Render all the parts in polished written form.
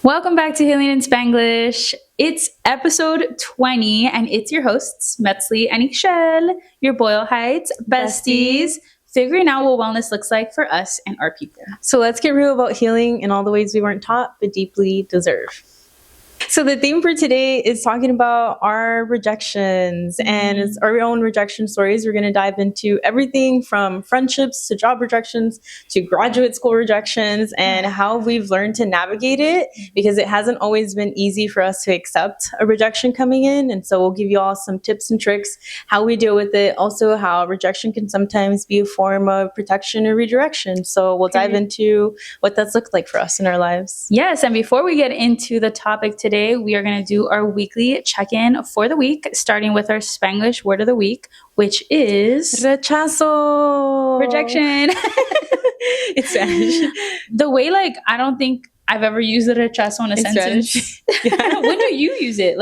Welcome back to Healing in Spanglish. It's episode 20, and it's your hosts, Metzli and Ishel, your Boyle Heights besties, figuring out what wellness looks like for us and our people. So let's get real about healing in all the ways we weren't taught but deeply deserve. So the theme for today is talking about our rejections and it's our own rejection stories. We're going to dive into everything from friendships to job rejections to graduate school rejections and how we've learned to navigate it, because it hasn't always been easy for us to accept a rejection coming in. And so we'll give you all some tips and tricks how we deal with it. Also, how rejection can sometimes be a form of protection or redirection. So we'll dive into what that's looked like for us in our lives. Yes, and before we get into the topic today, we are going to do our weekly check-in for the week, starting with our Spanglish word of the week, which is rechazo. Rejection. It's Spanish. The way, I don't think I've ever used the rechazo in a sentence. Yeah. When do you use it?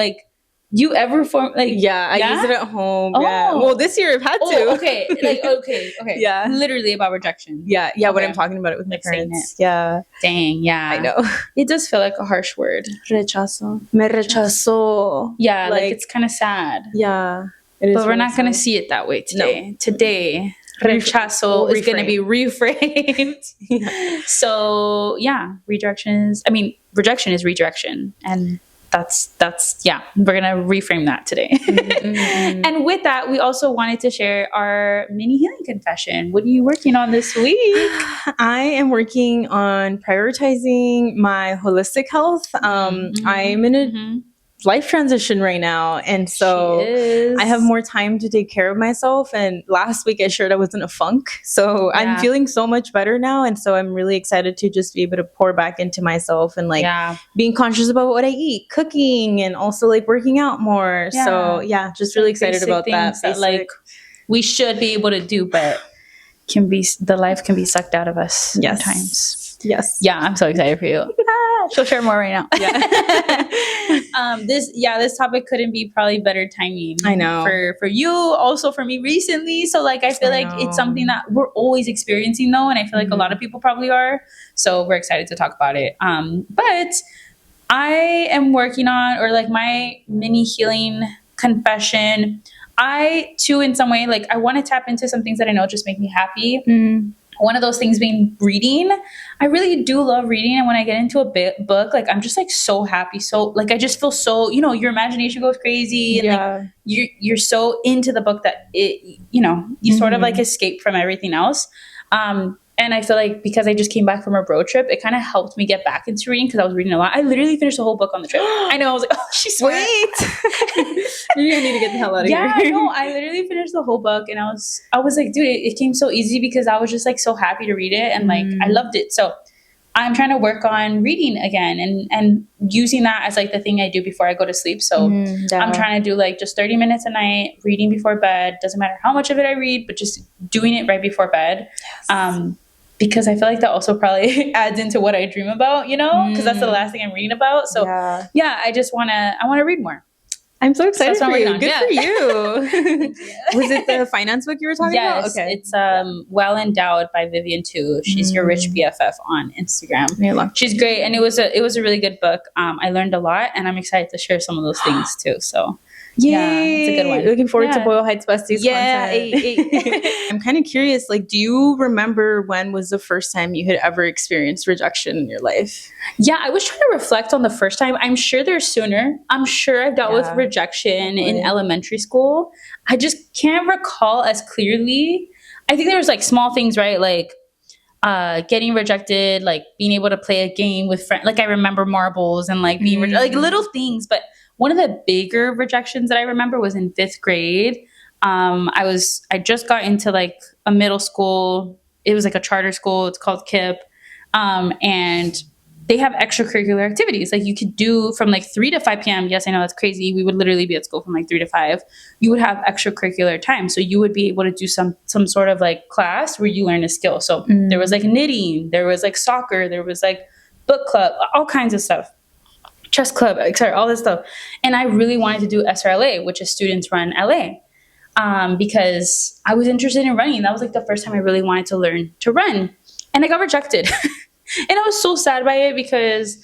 You ever form I use it at home. Oh. Yeah. Well, this year I've had to. Okay. Okay. Yeah. Literally about rejection. Yeah. Okay. When I'm talking about it with my parents. Yeah. Dang. Yeah. I know. It does feel like a harsh word. Rechazo. Me rechazó. Yeah. It's kind of sad. Yeah. It is. But we're not going to see it that way today. No. Today, rechazo is going to be reframed. Yeah. So rejection is redirection. And that's we're gonna reframe that today. And with that, we also wanted to share our mini healing confession. What are you working on this week? I am working on prioritizing my holistic health. I'm in a life transition right now, and so I have more time to take care of myself. And last week I shared I was in a funk, so I'm feeling so much better now, and so I'm really excited to just be able to pour back into myself and being conscious about what I eat, cooking, and also working out more. So just really excited about that. We should be able to do, but the life can be sucked out of us sometimes. Yes. Yeah, I'm so excited for you. She'll share more right now. Yeah. This topic couldn't be probably better timing. I know. For you, also for me recently. So I feel it's something that we're always experiencing though, and I feel like a lot of people probably are. So we're excited to talk about it. But I am working on my mini healing confession. I too, in some way, I want to tap into some things that I know just make me happy. One of those things being reading. I really do love reading, and when I get into a book, I'm just so happy. So I just feel so, your imagination goes crazy, and you're so into the book that it, you sort of escape from everything else. And I feel because I just came back from a road trip, it kind of helped me get back into reading because I was reading a lot. I literally finished the whole book on the trip. I know. I was like, oh, she's smart. Wait. You're going to need to get the hell out of here. Yeah, no, I literally finished the whole book, and I was like, dude, it came so easy because I was just so happy to read it, and I loved it. So I'm trying to work on reading again and using that as the thing I do before I go to sleep. So I'm trying to do just 30 minutes a night, reading before bed. Doesn't matter how much of it I read, but just doing it right before bed. Yes. Because I feel that also probably adds into what I dream about, because that's the last thing I'm reading about. So I want to read more. I'm so excited for you. Good for you. Was it the finance book you were talking about? Okay. It's Well Endowed by Vivian Tu. She's your rich BFF on Instagram. She's great, and it was a really good book. I learned a lot, and I'm excited to share some of those things too. So yay. Yeah, it's a good one. Looking forward to Boyle Heights Besties content. I'm kind of curious, do you remember when was the first time you had ever experienced rejection in your life? Yeah, I was trying to reflect on the first time. I'm sure there's sooner. I'm sure I've dealt with rejection in elementary school. I just can't recall as clearly. I think there was small things, right? Getting rejected, being able to play a game with friends. I remember marbles and being little things, but one of the bigger rejections that I remember was in 5th grade. I just got into a middle school. It was a charter school. It's called KIPP. And they have extracurricular activities. You could do from 3 to 5 p.m. Yes, I know that's crazy. We would literally be at school from 3 to 5. You would have extracurricular time. So you would be able to do some sort of class where you learn a skill. So there was knitting, there was soccer, there was book club, all kinds of stuff. Chess club, etc., all this stuff. And I really wanted to do SRLA, which is Students Run LA, because I was interested in running. That was the first time I really wanted to learn to run. And I got rejected. And I was so sad by it because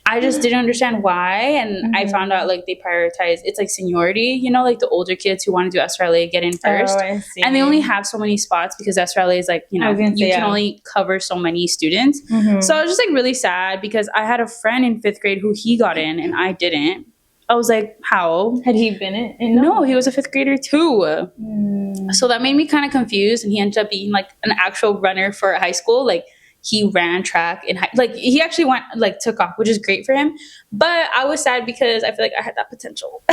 I just didn't understand why. And I found out like they prioritize, it's like seniority, you know, like the older kids who want to do SRLA get in first. I see. And they only have so many spots because SRLA is like, you know, you can only cover so many students. So I was just like really sad because I had a friend in 5th grade who he got in and I didn't. I was like, how? Had he been in? No, he was a 5th grader too. So that made me kind of confused. And he ended up being like an actual runner for high school. Like he ran track in like he actually went like took off, which is great for him. But I was sad because I feel like I had that potential.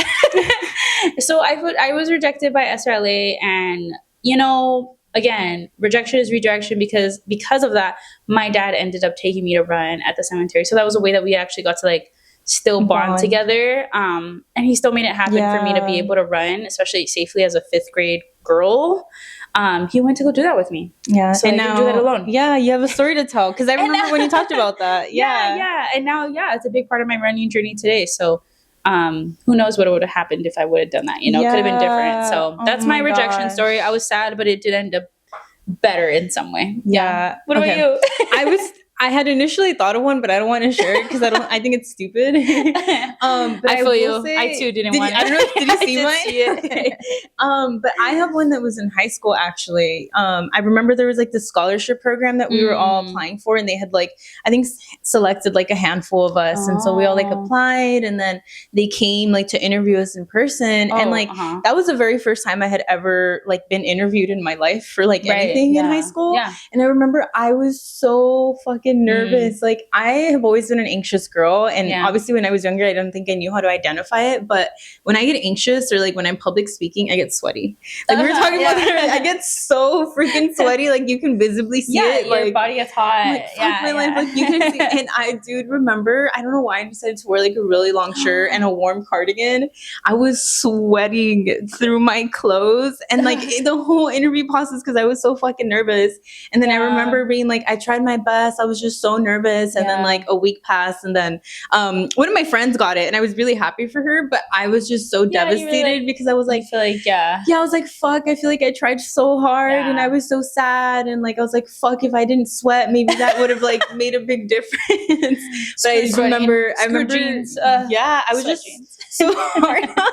So I was rejected by SRLA, and you know, again, rejection is redirection because of that, my dad ended up taking me to run at the cemetery. So that was a way that we actually got to like still bond together. And he still made it happen for me to be able to run, especially safely as a 5th grade girl. He went to go do that with me. Yeah. So and I didn't do that alone. Yeah, you have a story to tell. Because I remember when you talked about that. Yeah. And now, it's a big part of my running journey today. So who knows what would have happened if I would have done that, you know, it could have been different. So that's my rejection story. I was sad, but it did end up better in some way. Yeah. What about you? I had initially thought of one, but I don't want to share it because I think it's stupid. But I feel you. I too didn't want it. I don't know. Did you see mine? But I have one that was in high school, actually. I remember there was like this scholarship program that we were all applying for, and they had like, I think selected like a handful of us. And so we all like applied, and then they came like to interview us in person. And like, that was the very first time I had ever like been interviewed in my life for like anything in high school. Yeah. And I remember I was so fucking nervous. Like I have always been an anxious girl, and obviously when I was younger I don't think I knew how to identify it, but when I get anxious or like when I'm public speaking, I get sweaty. Like we were talking about that, I get so freaking sweaty, like you can visibly see it. Your like, body gets hot. Like, my life, like you can see. And I remember, I don't know why I decided to wear like a really long shirt and a warm cardigan. I was sweating through my clothes and like the whole interview process because I was so fucking nervous. And then I remember being like, I tried my best, I was just so nervous. And then like a week passed, and then one of my friends got it, and I was really happy for her, but I was just so devastated because I was like, I was like, fuck, I feel like I tried so hard and I was so sad, and like I was like, fuck, if I didn't sweat, maybe that would have like made a big difference. But I remember jeans, I was just so hard on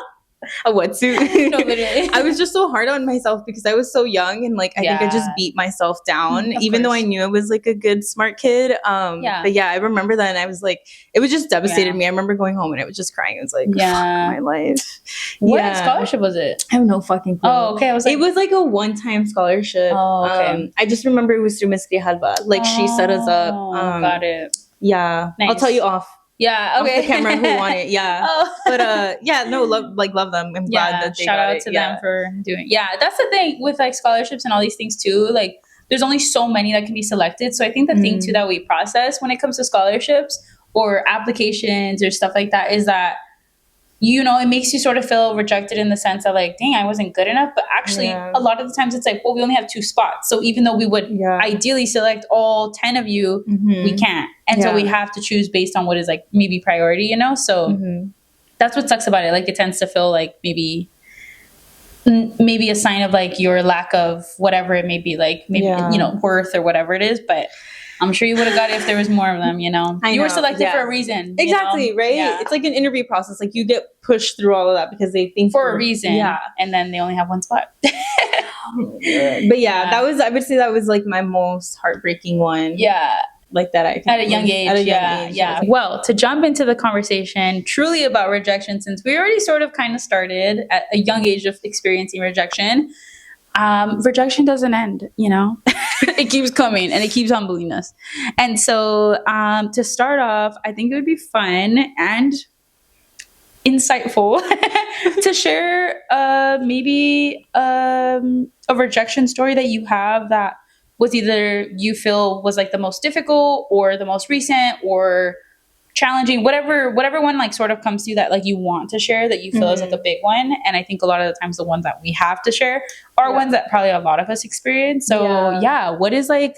a wetsuit. No, literally. I was just so hard on myself because I was so young, and like I think I just beat myself down, even though I knew I was like a good smart kid. But yeah, I remember that, and I was like, it was just devastated me. I remember going home and I was just crying. It was like, my life. What scholarship was it? I have no fucking clue. Oh, okay. It was like a one-time scholarship. Oh, okay. I just remember it was through Miss Grijalva. Like she set us up. Got it. Yeah. Nice. I'll tell you off. Yeah, okay. Off the camera who won it. Yeah. But love them. I'm glad that they shout got out it. to them for doing. Yeah, that's the thing with like scholarships and all these things too. Like there's only so many that can be selected. So I think the thing too that we process when it comes to scholarships or applications or stuff like that is that, you know, it makes you sort of feel rejected in the sense that like, dang, I wasn't good enough. But actually, a lot of the times it's like, well, we only have 2 spots. So even though we would ideally select all 10 of you, we can't. And so we have to choose based on what is like maybe priority, you know? So that's what sucks about it. Like it tends to feel like maybe a sign of like your lack of whatever it may be, like maybe, you know, worth or whatever it is. But I'm sure you would have got it if there was more of them, you know? You were selected for a reason. Exactly, right? Yeah. It's like an interview process. Like you get pushed through all of that because they think for a reason. Yeah. And then they only have 1 spot. But I would say that was like my most heartbreaking one. Yeah. Like that I at a young age. Yeah. Well, to jump into the conversation truly about rejection, since we already sort of kind of started at a young age of experiencing rejection, rejection doesn't end, you know? It keeps coming and it keeps humbling us. And so to start off, I think it would be fun and insightful to share maybe a rejection story that you have that was either you feel was like the most difficult or the most recent or challenging, whatever one like sort of comes to you that like you want to share that you feel is like a big one. And I think a lot of the times the ones that we have to share are ones that probably a lot of us experience. So what is like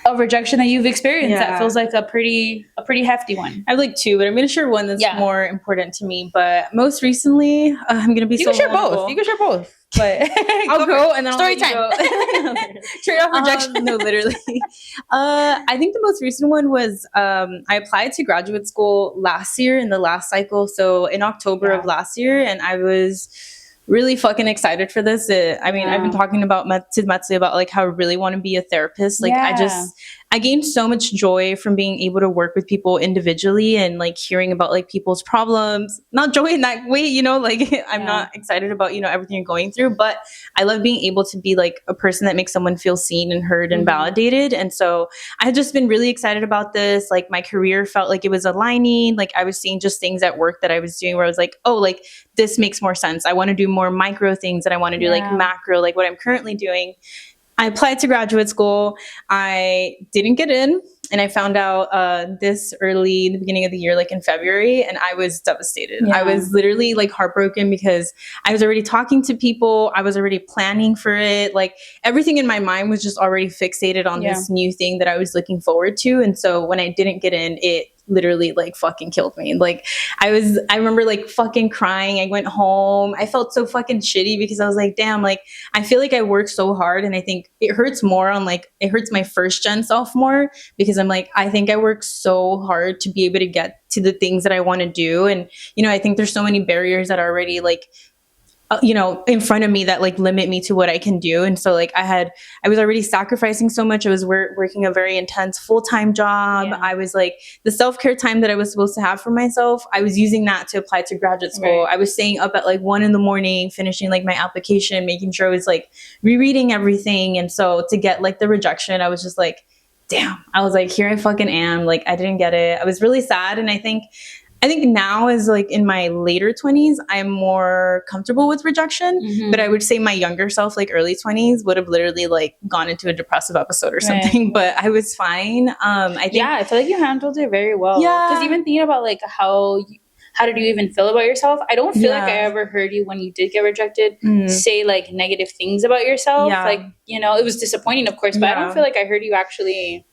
of rejection that you've experienced that feels like a pretty hefty one? I have like two, but I'm going to share one that's more important to me. But most recently, I'm going to be You can share both. You can share both. But I'll go and then story time. Straight off rejection. No, literally. I think the most recent one was I applied to graduate school last year in the last cycle. So in October of last year, and I was really fucking excited for this. I mean, I've been talking to Metsu about like how I really want to be a therapist. Like I gained so much joy from being able to work with people individually and like hearing about like people's problems. Not joy in that way, you know, like I'm not excited about, you know, everything you're going through, but I love being able to be like a person that makes someone feel seen and heard and validated. And so I had just been really excited about this. Like my career felt like it was aligning. Like I was seeing just things at work that I was doing where I was like, oh, like this makes more sense. I want to do more micro things that I want to do like macro, like what I'm currently doing. I applied to graduate school. I didn't get in, and I found out this early in the beginning of the year, like in February, and I was devastated. I was literally like heartbroken because I was already talking to people. I was already planning for it. Like everything in my mind was just already fixated on this new thing that I was looking forward to. And so when I didn't get in, it literally like fucking killed me. Like I remember like fucking crying. I went home. I felt so fucking shitty because I was like, damn, like I feel like I worked so hard, and I think it hurts more on like, it hurts my first gen self more because I'm like, I think I worked so hard to be able to get to the things that I want to do. And, you know, I think there's so many barriers that are already like, you know, in front of me that like limit me to what I can do. And so like I was already sacrificing so much. I was working a very intense full-time job. I was like the self-care time that I was supposed to have for myself, I was using that to apply to graduate school. I was staying up at like 1 a.m, finishing like my application, making sure I was like rereading everything. And so to get like the rejection, I was just like, damn, I was like, here I fucking am. Like I didn't get it. I was really sad. And I think now as like in my later 20s, I'm more comfortable with rejection, but I would say my younger self, like early 20s, would have literally like gone into a depressive episode or something, but I was fine. I think, I feel like you handled it very well. Yeah. Because even thinking about like how did you even feel about yourself? I don't feel like I ever heard you when you did get rejected say like negative things about yourself. Like, you know, it was disappointing, of course, but I don't feel like I heard you actually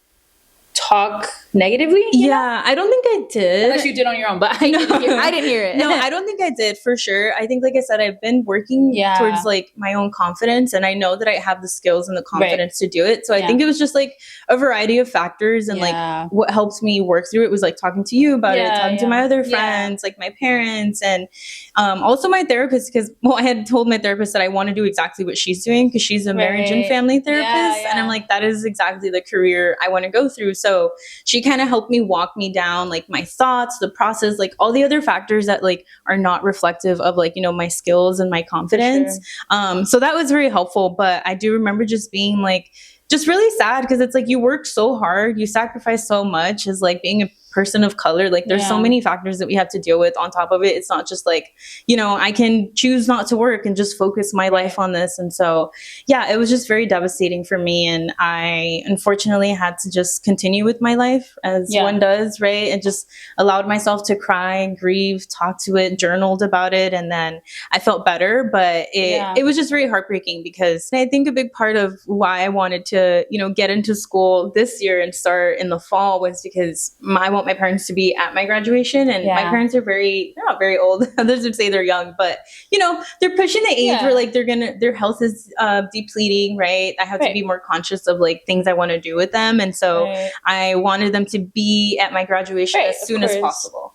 talk negatively. I don't think I did. Unless you did on your own, but I didn't hear it. No, I don't think I did for sure. I think, like I said, I've been working towards like my own confidence, and I know that I have the skills and the confidence to do it. So I think it was just like a variety of factors, and like what helped me work through it was like talking to you about it, talking to my other friends, like my parents, and also my therapist, because I had told my therapist that I want to do exactly what she's doing because she's a marriage and family therapist, and I'm like, that is exactly the career I want to go through. So she kind of helped me walk me down like my thoughts, the process, like all the other factors that like are not reflective of like, you know, my skills and my confidence. So that was very helpful. But I do remember just being like, just really sad because it's like you work so hard, you sacrifice so much as like being a person of color. Like there's so many factors that we have to deal with on top of it. It's not just like, you know, I can choose not to work and just focus my life on this. And so, it was just very devastating for me. And I unfortunately had to just continue with my life as one does, right? And just allowed myself to cry, grieve, talk to it, journaled about it. And then I felt better, but it was just very heartbreaking because I think a big part of why I wanted to, you know, get into school this year and start in the fall was because I want my parents to be at my graduation, and my parents are they're not very old. Others would say they're young, but you know, they're pushing the age where like their health is depleting, right? I have to be more conscious of like things I want to do with them. And so I wanted them to be at my graduation as soon as possible.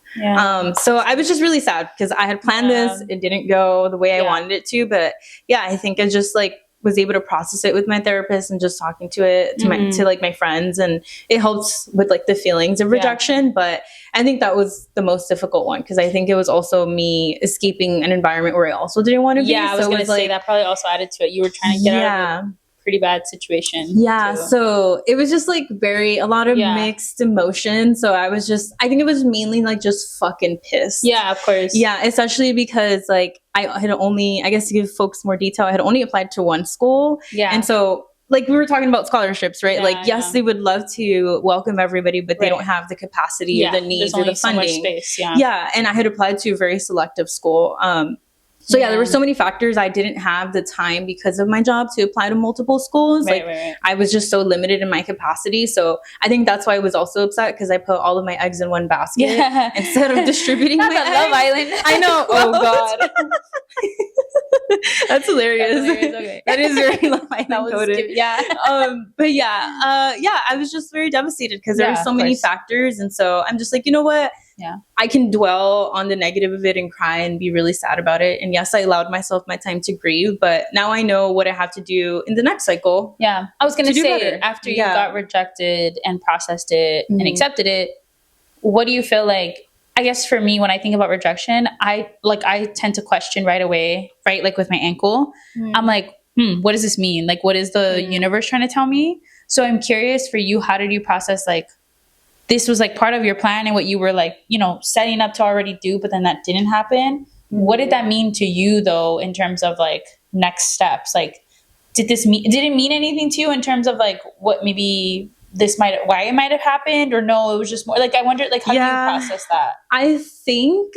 So I was just really sad because I had planned this. It didn't go the way I wanted it to, but I think I just like was able to process it with my therapist and just talking to it to like my friends, and it helps with like the feelings of rejection. But I think that was the most difficult one because I think it was also me escaping an environment where I also didn't want to be. I was going to say that probably also added to it. You were trying to get out of a pretty bad situation. So it was just like a lot of mixed emotions. So I think it was mainly like just fucking pissed. Of course. Especially because like I guess to give folks more detail, I had only applied to one school. And so like we were talking about scholarships, right? Yes, they would love to welcome everybody, but they don't have the capacity or the needs or the funding. So much space. And I had applied to a very selective school. So yeah, there were so many factors. I didn't have the time because of my job to apply to multiple schools. Right. I was just so limited in my capacity. So I think that's why I was also upset, because I put all of my eggs in one basket instead of distributing my eggs. Love Island. I know. Oh God. That's hilarious. Okay. That is very Love Island coded. Yeah. But I was just very devastated because there were so many factors. And so I'm just like, you know what? Yeah. I can dwell on the negative of it and cry and be really sad about it. And yes, I allowed myself my time to grieve, but now I know what I have to do in the next cycle. Yeah. I was going to say, after you got rejected and processed it and accepted it, what do you feel like? I guess for me, when I think about rejection, I tend to question right away, right? Like with my ankle, I'm like, what does this mean? Like, what is the universe trying to tell me? So I'm curious for you, how did you process, like, this was like part of your plan and what you were like, you know, setting up to already do, but then that didn't happen. What did that mean to you though, in terms of like next steps? Like, did it mean anything to you in terms of like what maybe why it might have happened, or no, it was just more like, I wondered, like, how do you process that? I think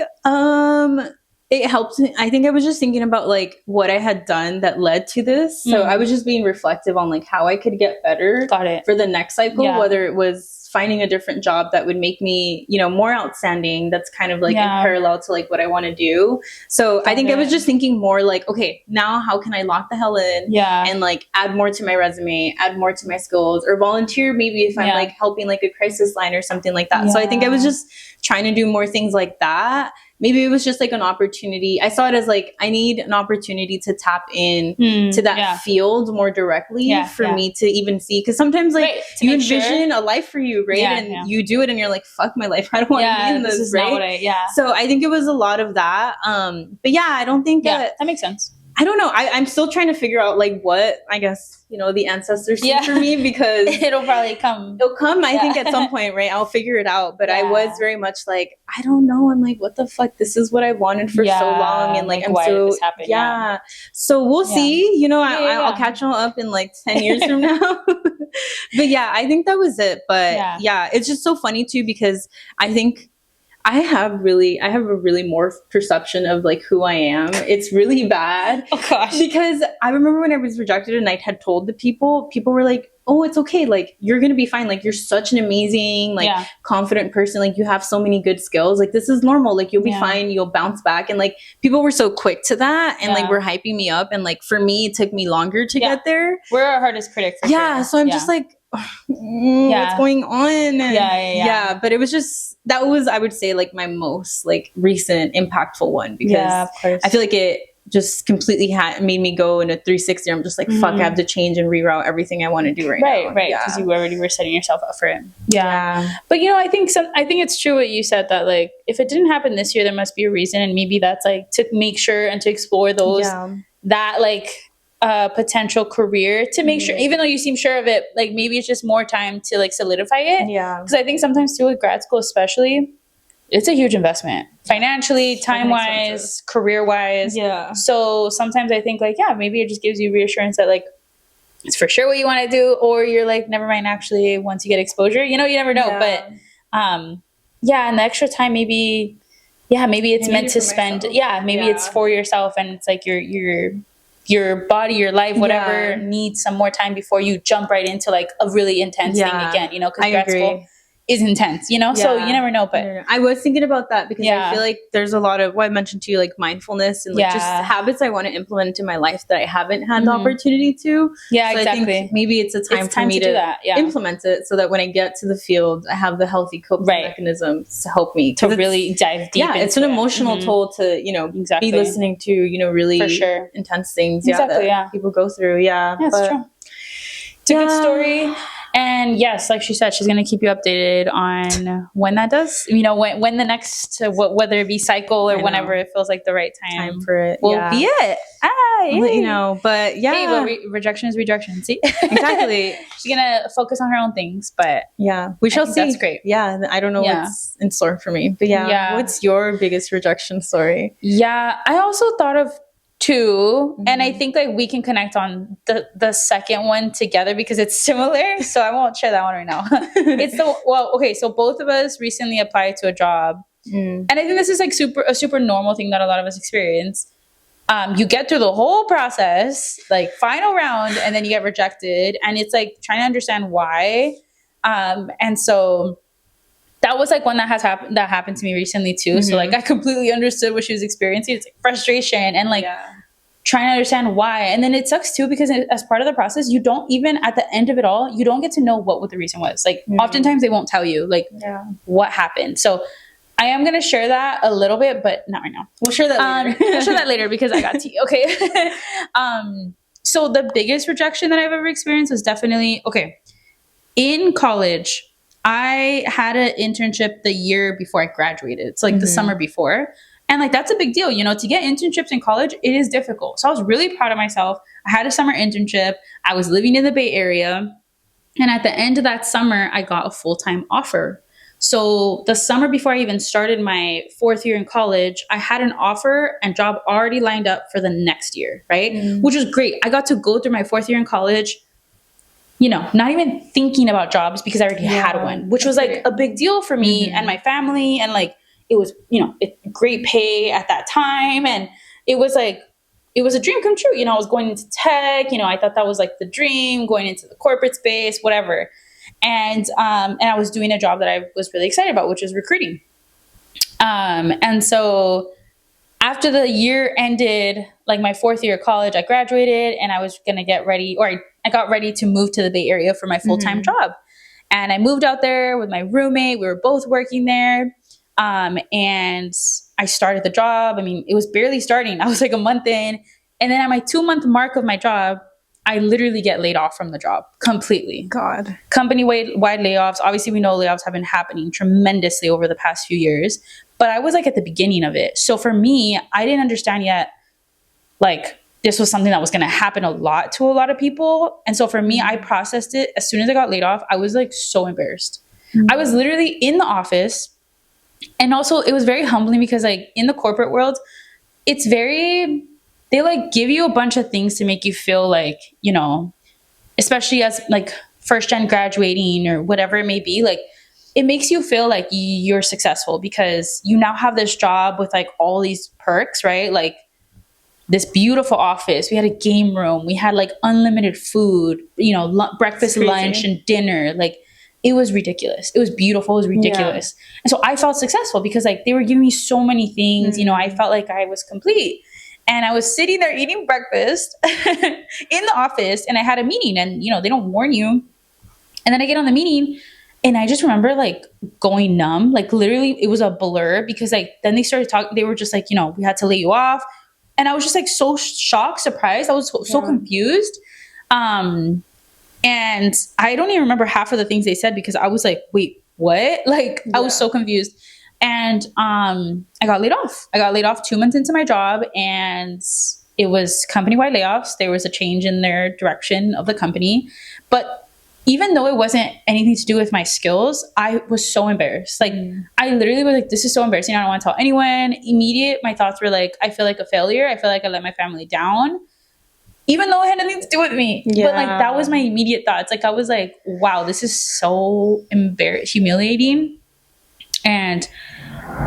it helped. I think I was just thinking about like what I had done that led to this. So I was just being reflective on like how I could get better for the next cycle, whether it was finding a different job that would make me, you know, more outstanding. That's kind of like in parallel to like what I want to do. So I think I was just thinking more like, okay, now how can I lock the hell in and like add more to my resume, add more to my skills, or volunteer maybe if I'm like helping like a crisis line or something like that. So I think I was just trying to do more things like that. Maybe it was just like an opportunity. I saw it as like, I need an opportunity to tap in to that field more directly for me to even see. Because sometimes like you envision a life for you, right? And you do it and you're like, fuck my life. I don't want to be in this, right? So I think it was a lot of that. But yeah, I don't think that makes sense. I don't know. I'm still trying to figure out like what, I guess, you know, the ancestors see for me, because it'll probably come. It'll come, I think, at some point, right? I'll figure it out. But I was very much like, I don't know. I'm like, what the fuck? This is what I wanted for so long. And like I'm why so, did this happen? So we'll see. You know, I'll catch y'all up in like 10 years from now. But yeah, I think that was it. But yeah, it's just so funny too, because I think I have a really more perception of like who I am. It's really bad. Oh gosh. Because I remember when I was rejected and I had told the people were like, oh, it's okay. Like, you're going to be fine. Like, you're such an amazing, like confident person. Like, you have so many good skills. Like, this is normal. Like, you'll be fine. You'll bounce back. And like, people were so quick to that and like, were hyping me up. And like, for me, it took me longer to get there. We're our hardest critic. For sure. So I'm just like, what's going on? And but it was just, that was, I would say, like my most like recent impactful one, because I feel like it just completely made me go in a 360. I'm just like, fuck, I have to change and reroute everything I want to do right now. Right. Because you already were setting yourself up for it. But you know, I think it's true what you said, that like, if it didn't happen this year, there must be a reason. And maybe that's like to make sure and to explore those, that like potential career, to make sure, even though you seem sure of it, like maybe it's just more time to like solidify it. Because I think sometimes too with grad school especially, it's a huge investment financially, time-wise, career-wise. So sometimes I think like, maybe it just gives you reassurance that like, it's for sure what you want to do, or you're like, never mind, actually, once you get exposure, you know, you never know. But and the extra time, maybe it's meant to spend. Maybe it's for yourself, and it's like your body, your life, whatever needs some more time before you jump right into like a really intense thing again, you know, because grad school is intense, you know, so you never know. But I was thinking about that, because I feel like there's a lot of what I mentioned to you, like mindfulness and like just habits I want to implement into my life that I haven't had the opportunity to. So I think maybe it's a time for me to implement it, so that when I get to the field, I have the healthy coping mechanisms to help me to really dive deep. It's an emotional toll to, you know, be listening to, you know, really intense things that people go through. That's true. It's a good story. And yes, like she said, she's going to keep you updated on when that does, you know, when the next, whether it be cycle or whenever it feels like the right time for it will be it. I'll let you know, but rejection is rejection. See? Exactly. She's going to focus on her own things, but we shall see. That's great. I don't know what's in store for me, but what's your biggest rejection story? I also thought of two, and I think like we can connect on the second one together because it's similar, so I won't share that one right now. So both of us recently applied to a job, and I think this is like a super normal thing that a lot of us experience. You get through the whole process, like final round, and then you get rejected. And it's like trying to understand why. And so that was like one that happened to me recently too. So like I completely understood what she was experiencing. It's like frustration and like trying to understand why. And then it sucks too, because as part of the process, you don't even, at the end of it all, you don't get to know what the reason was. Like oftentimes they won't tell you like what happened. So I am going to share that a little bit, but not right now. We'll share that later. We'll share that later because I got tea. Okay. So the biggest rejection that I've ever experienced was definitely, okay, in college, I had an internship the year before I graduated. It's like the summer before. And like, that's a big deal, you know, to get internships in college, it is difficult. So I was really proud of myself. I had a summer internship. I was living in the Bay Area. And at the end of that summer, I got a full-time offer. So the summer before I even started my 4th year in college, I had an offer and job already lined up for the next year, right? Which was great. I got to go through my 4th year in college, you know, not even thinking about jobs because I already had one, which was like a big deal for me and my family. And like, it was, you know, great pay at that time. And it was like, it was a dream come true. You know, I was going into tech, you know, I thought that was like the dream, going into the corporate space, whatever. And I was doing a job that I was really excited about, which is recruiting. And so after the year ended, like my 4th year of college, I graduated and I was going to get ready, or I got ready to move to the Bay Area for my full-time job. And I moved out there with my roommate. We were both working there. And I started the job. I mean, it was barely starting. I was like a month in. And then at my 2-month mark of my job, I literally get laid off from the job completely. God. Company-wide layoffs. Obviously, we know layoffs have been happening tremendously over the past few years. But I was like at the beginning of it. So for me, I didn't understand yet, like, this was something that was going to happen a lot to a lot of people. And so for me, I processed it. As soon as I got laid off, I was like so embarrassed. I was literally in the office. And also it was very humbling because like in the corporate world, it's very, they like give you a bunch of things to make you feel like, you know, especially as like first gen graduating or whatever it may be, like it makes you feel like you're successful because you now have this job with like all these perks, right? Like this beautiful office. We had a game room. We had like unlimited food, you know, breakfast, lunch, and dinner. Like it was ridiculous. It was beautiful. It was ridiculous. Yeah. And so I felt successful because like they were giving me so many things. You know, I felt like I was complete. And I was sitting there eating breakfast in the office and I had a meeting and, you know, they don't warn you. And then I get on the meeting and I just remember like going numb. Like literally it was a blur because like then they started talking. They were just like, you know, we had to lay you off. And I was just like so shocked, surprised. I was so confused. And I don't even remember half of the things they said because I was like, wait, what? Like I was so confused. And I got laid off. I got laid off 2 months into my job and it was company-wide layoffs. There was a change in their direction of the company. But even though it wasn't anything to do with my skills, I was so embarrassed. Like I literally was like, this is so embarrassing. I don't want to tell anyone. My thoughts were like, I feel like a failure. I feel like I let my family down. Even though it had nothing to do with me. Yeah. But like that was my immediate thoughts. Like I was like, wow, this is so humiliating. And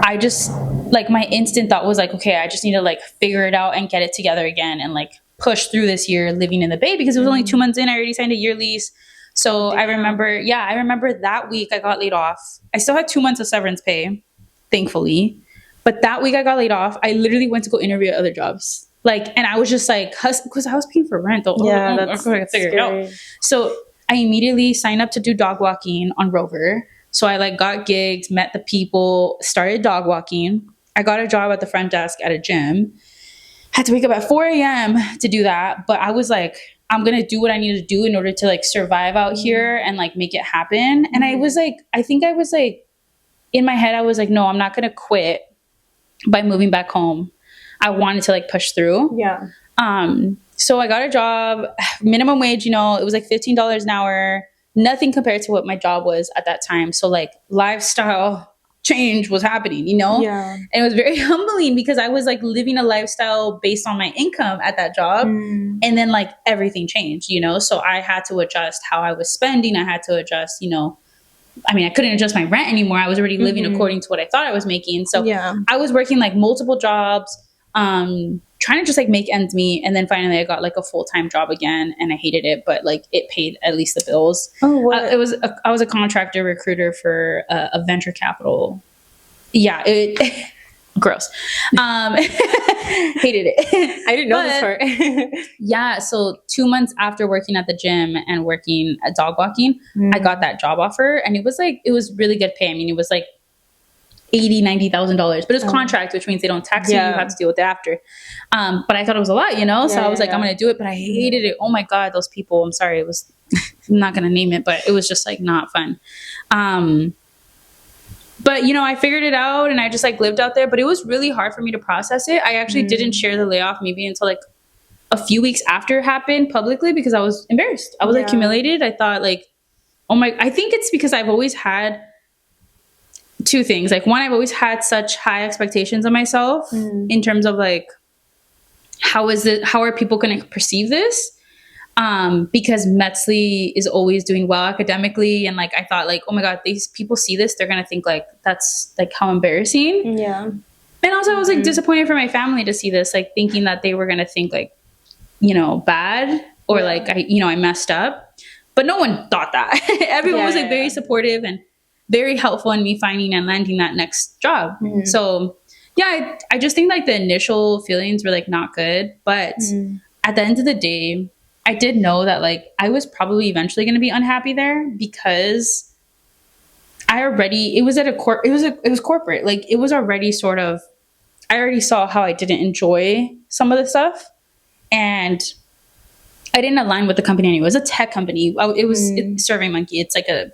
I just like my instant thought was like, okay, I just need to like figure it out and get it together again and like push through this year living in the Bay because it was only 2 months in. I already signed a year lease. So I remember that week I got laid off. I still had 2 months of severance pay, thankfully. But that week I got laid off. I literally went to go interview at other jobs. Like, and I was just like, because I was paying for rent. That's figure it out. So I immediately signed up to do dog walking on Rover. So I like got gigs, met the people, started dog walking. I got a job at the front desk at a gym. Had to wake up at 4 a.m. to do that. But I was like, I'm going to do what I need to do in order to like survive out here and like make it happen. And I was like, I think I was like, in my head, I was like, no, I'm not going to quit by moving back home. I wanted to like push through. Yeah. So I got a job, minimum wage, you know, it was like $15 an hour. Nothing compared to what my job was at that time. So like lifestyle change was happening, you know? Yeah. And it was very humbling because I was like living a lifestyle based on my income at that job. And then like everything changed, you know? So I had to adjust how I was spending. I had to adjust, you know, I mean, I couldn't adjust my rent anymore. I was already living according to what I thought I was making. So I was working like multiple jobs, trying to just like make ends meet. And then finally I got like a full-time job again, and I hated it, but like it paid at least the bills. Oh, what? I was a contractor recruiter for a venture capital. Yeah, it gross. Hated it. I didn't know this part. Yeah, so 2 months after working at the gym and working at dog walking, I got that job offer, and it was really good pay. I mean, it was like $90,000, but it's contract, which means they don't tax you. You have to deal with it after. But I thought it was a lot, so I was like, I'm gonna do it, but I hated it. Oh my god, those people. I'm sorry, it was. I'm not gonna name it, but it was just like not fun. But I figured it out, and I just like lived out there. But it was really hard for me to process it. I actually didn't share the layoff maybe until like a few weeks after it happened publicly, because I was embarrassed. I was like humiliated. I thought like, I think it's because I've always had two things. Like, one, I've always had such high expectations of myself in terms of like, how are people going to perceive this? Because Metzley is always doing well academically. And like, I thought like, oh my God, these people see this, they're going to think like, that's like how embarrassing. Yeah. And also I was like disappointed for my family to see this, like thinking that they were going to think like, bad or like, I messed up, but no one thought that. Everyone was like very supportive and very helpful in me finding and landing that next job. So yeah, I just think like the initial feelings were like not good, but at the end of the day, I did know that like I was probably eventually going to be unhappy there, because it was corporate. Like it was already sort of, I already saw how I didn't enjoy some of the stuff, and I didn't align with the company anyway. It was a tech company. It's SurveyMonkey. It's like a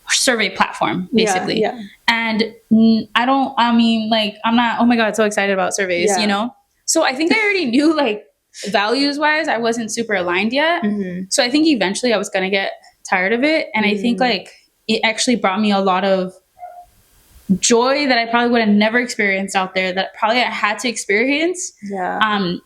survey platform basically. And I'm not, oh my God, so excited about surveys, So I think I already knew like values wise, I wasn't super aligned yet. So I think eventually I was going to get tired of it. And I think like it actually brought me a lot of joy that I probably would have never experienced out there, that probably I had to experience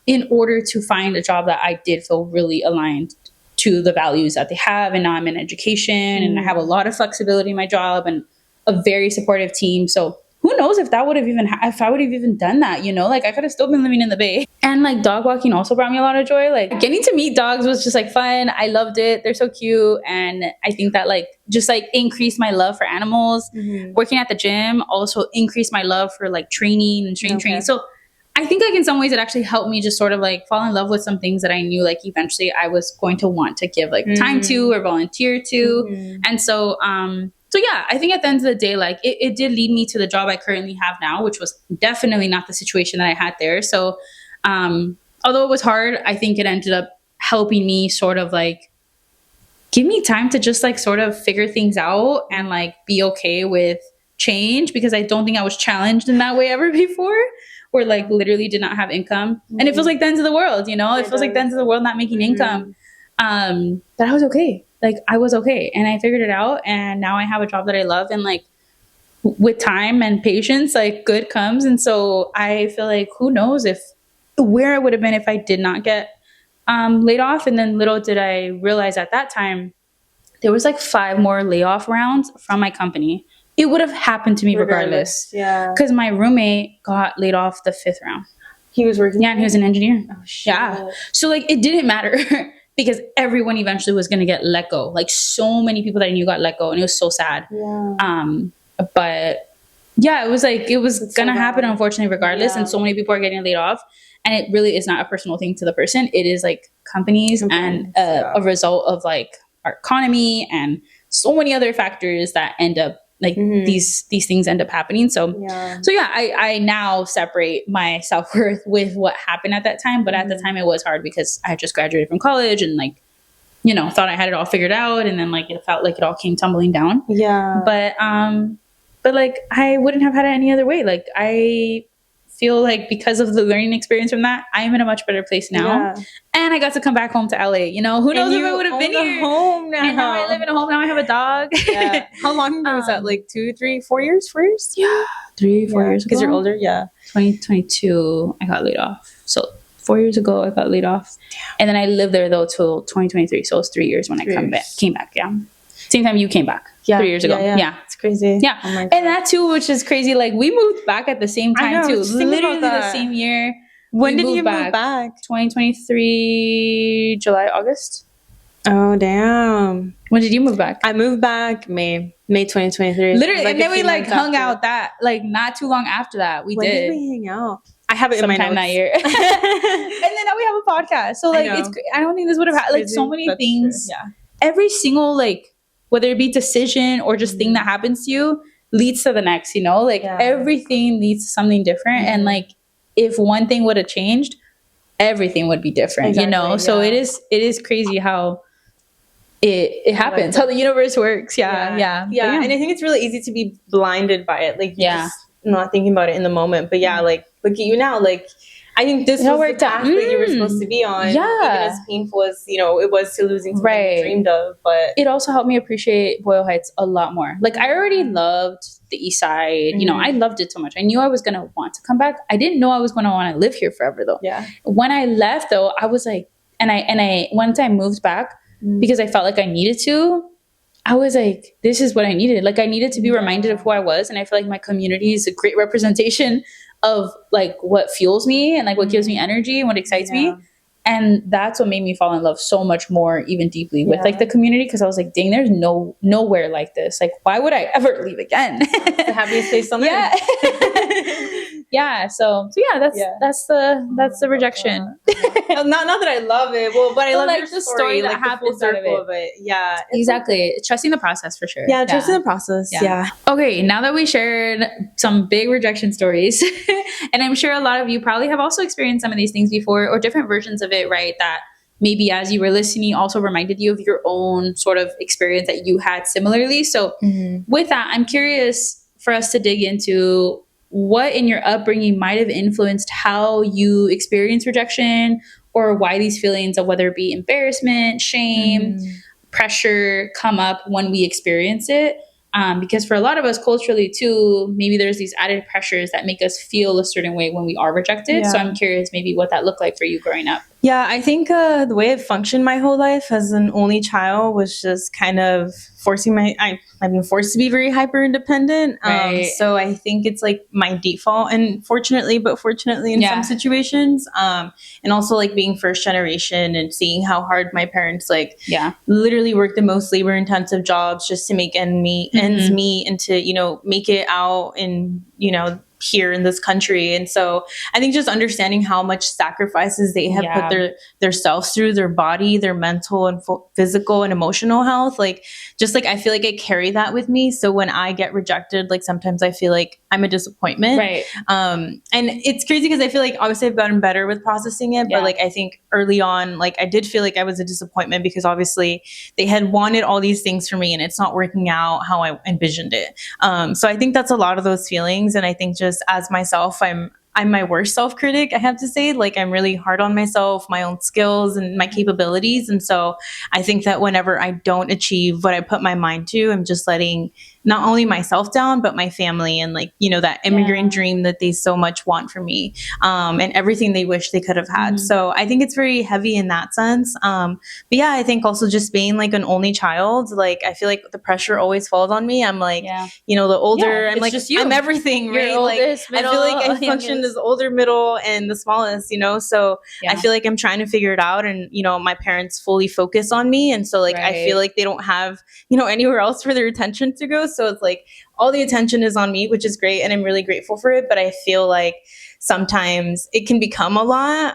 in order to find a job that I did feel really aligned to the values that they have. And now I'm in education and I have a lot of flexibility in my job and a very supportive team. So who knows if I would have even done that, like I could have still been living in the Bay. And like dog walking also brought me a lot of joy. Like getting to meet dogs was just like fun. I loved it. They're so cute. And I think that like just like increased my love for animals. Working at the gym also increased my love for like training and training. So I think like in some ways it actually helped me just sort of like fall in love with some things that I knew like eventually I was going to want to give like time to or volunteer to. And so yeah, I think at the end of the day, like it did lead me to the job I currently have now, which was definitely not the situation that I had there. So although it was hard, I think it ended up helping me sort of like give me time to just like sort of figure things out and like be okay with change, because I don't think I was challenged in that way ever before, or like literally did not have income. And it feels like the end of the world, it feels like the end of the world not making income. But I was okay. Like I was okay, and I figured it out, and now I have a job that I love, and like with time and patience, like good comes. And so I feel like who knows where I would have been if I did not get laid off. And then little did I realize at that time there was like 5 more layoff rounds from my company. It would have happened to me regardless. Yeah, because my roommate got laid off the 5th round. He was working. Yeah, and he was an engineer. Oh shit. Yeah, so like it didn't matter. Because everyone eventually was going to get let go. Like so many people that I knew got let go, and it was so sad. Yeah. But yeah, it was going to happen, unfortunately, regardless. And so many people are getting laid off, and it really is not a personal thing to the person. It is like companies and a result of like our economy and so many other factors that end up like these things end up happening. So I now separate my self-worth with what happened at that time. But at the time it was hard because I had just graduated from college and like, thought I had it all figured out. And then like, it felt like it all came tumbling down. Yeah. But like, I wouldn't have had it any other way. Like I feel like because of the learning experience from that, I am in a much better place now. Yeah. And I got to come back home to LA. Who knows if I would have been here. Home now. And now I live in a home. Now I have a dog. Yeah. How long ago was that? Like 2, 3, 4 years? 4 years? Yeah. 3, 4 years ago. Because you're older? Yeah. 2022, I got laid off. So 4 years ago, I got laid off. Damn. And then I lived there though till 2023. So it was 3 years when I came back. Yeah. Same time you came back. Yeah. 3 years ago. Yeah. It's crazy. Yeah. Oh and that too, which is crazy. Like we moved back at the same time too. Literally the same year. When did you move back? 2023, July, August. Oh, damn. When did you move back? I moved back May 2023. Literally, and then we like hung out that like not too long after that. When did we hang out? I have it in my notes. Sometime that year. And then now we have a podcast. So like I don't think this would have had like so many things. True. Yeah. Every single like whether it be decision or just thing that happens to you leads to the next, you know? Like everything leads to something different. And like if one thing would have changed, everything would be different, you know? So it is crazy how it happens, how the universe works. Yeah. And I think it's really easy to be blinded by it. Like just not thinking about it in the moment. But like look at you now. Like I think this was the path that you were supposed to be on. Yeah. Even as painful as, you know, it was to losing something you dreamed of. But it also helped me appreciate Boyle Heights a lot more. Like I already loved the East Side. You know, I loved it so much. I knew I was going to want to come back. I didn't know I was going to want to live here forever though. Yeah. When I left though, I was like, and I once I moved back because I felt like I needed to, I was like, this is what I needed. Like I needed to be reminded of who I was. And I feel like my community is a great representation of like what fuels me and like what gives me energy and what excites me. And that's what made me fall in love so much more, even deeply with like the community. Cause I was like, dang, there's nowhere like this. Like, why would I ever leave again? It's the happiest place on earth. Yeah. So yeah, that's the rejection. Not that I love it. Well, but I love like the story that happens out of it. Yeah. Exactly. Trusting the process for sure. Yeah. Trusting the process. Yeah. Okay. Now that we shared some big rejection stories, and I'm sure a lot of you probably have also experienced some of these things before or different versions of it, right? That maybe as you were listening also reminded you of your own sort of experience that you had similarly. So with that, I'm curious for us to dig into what in your upbringing might have influenced how you experience rejection or why these feelings of whether it be embarrassment, shame, pressure come up when we experience it. Because for a lot of us culturally too, maybe there's these added pressures that make us feel a certain way when we are rejected. So I'm curious maybe what that looked like for you growing up. Yeah, I think the way I've functioned my whole life as an only child was just kind of forcing I've been forced to be very hyper independent. So I think it's like my default, and fortunately in some situations, and also like being first generation and seeing how hard my parents literally work the most labor intensive jobs just to make ends meet and to, you know, make it out in, you know, here in this country. And so I think just understanding how much sacrifices they have put their selves through, their body, their mental and physical and emotional health, like just like I feel like I carry that with me. So when I get rejected, like sometimes I feel like I'm a disappointment. Right. And it's crazy because I feel like obviously I've gotten better with processing it, but like I think early on, like I did feel like I was a disappointment because obviously they had wanted all these things for me and it's not working out how I envisioned it. So I think that's a lot of those feelings. And I think just as myself, I'm my worst self-critic, I have to say. Like I'm really hard on myself, my own skills and my capabilities. And so I think that whenever I don't achieve what I put my mind to, I'm just letting not only myself down, but my family and like, you know, that immigrant dream that they so much want for me, and everything they wish they could have had. So I think it's very heavy in that sense. But yeah, I think also just being like an only child, like I feel like the pressure always falls on me. I'm like, you know, the older I'm like, I'm everything, right? Oldest, like middle, I feel like I function as older, middle, and the smallest, you know? So I feel like I'm trying to figure it out and, you know, my parents fully focus on me. And so like, I feel like they don't have, you know, anywhere else for their attention to go. So it's like all the attention is on me, which is great. And I'm really grateful for it. But I feel like sometimes it can become a lot,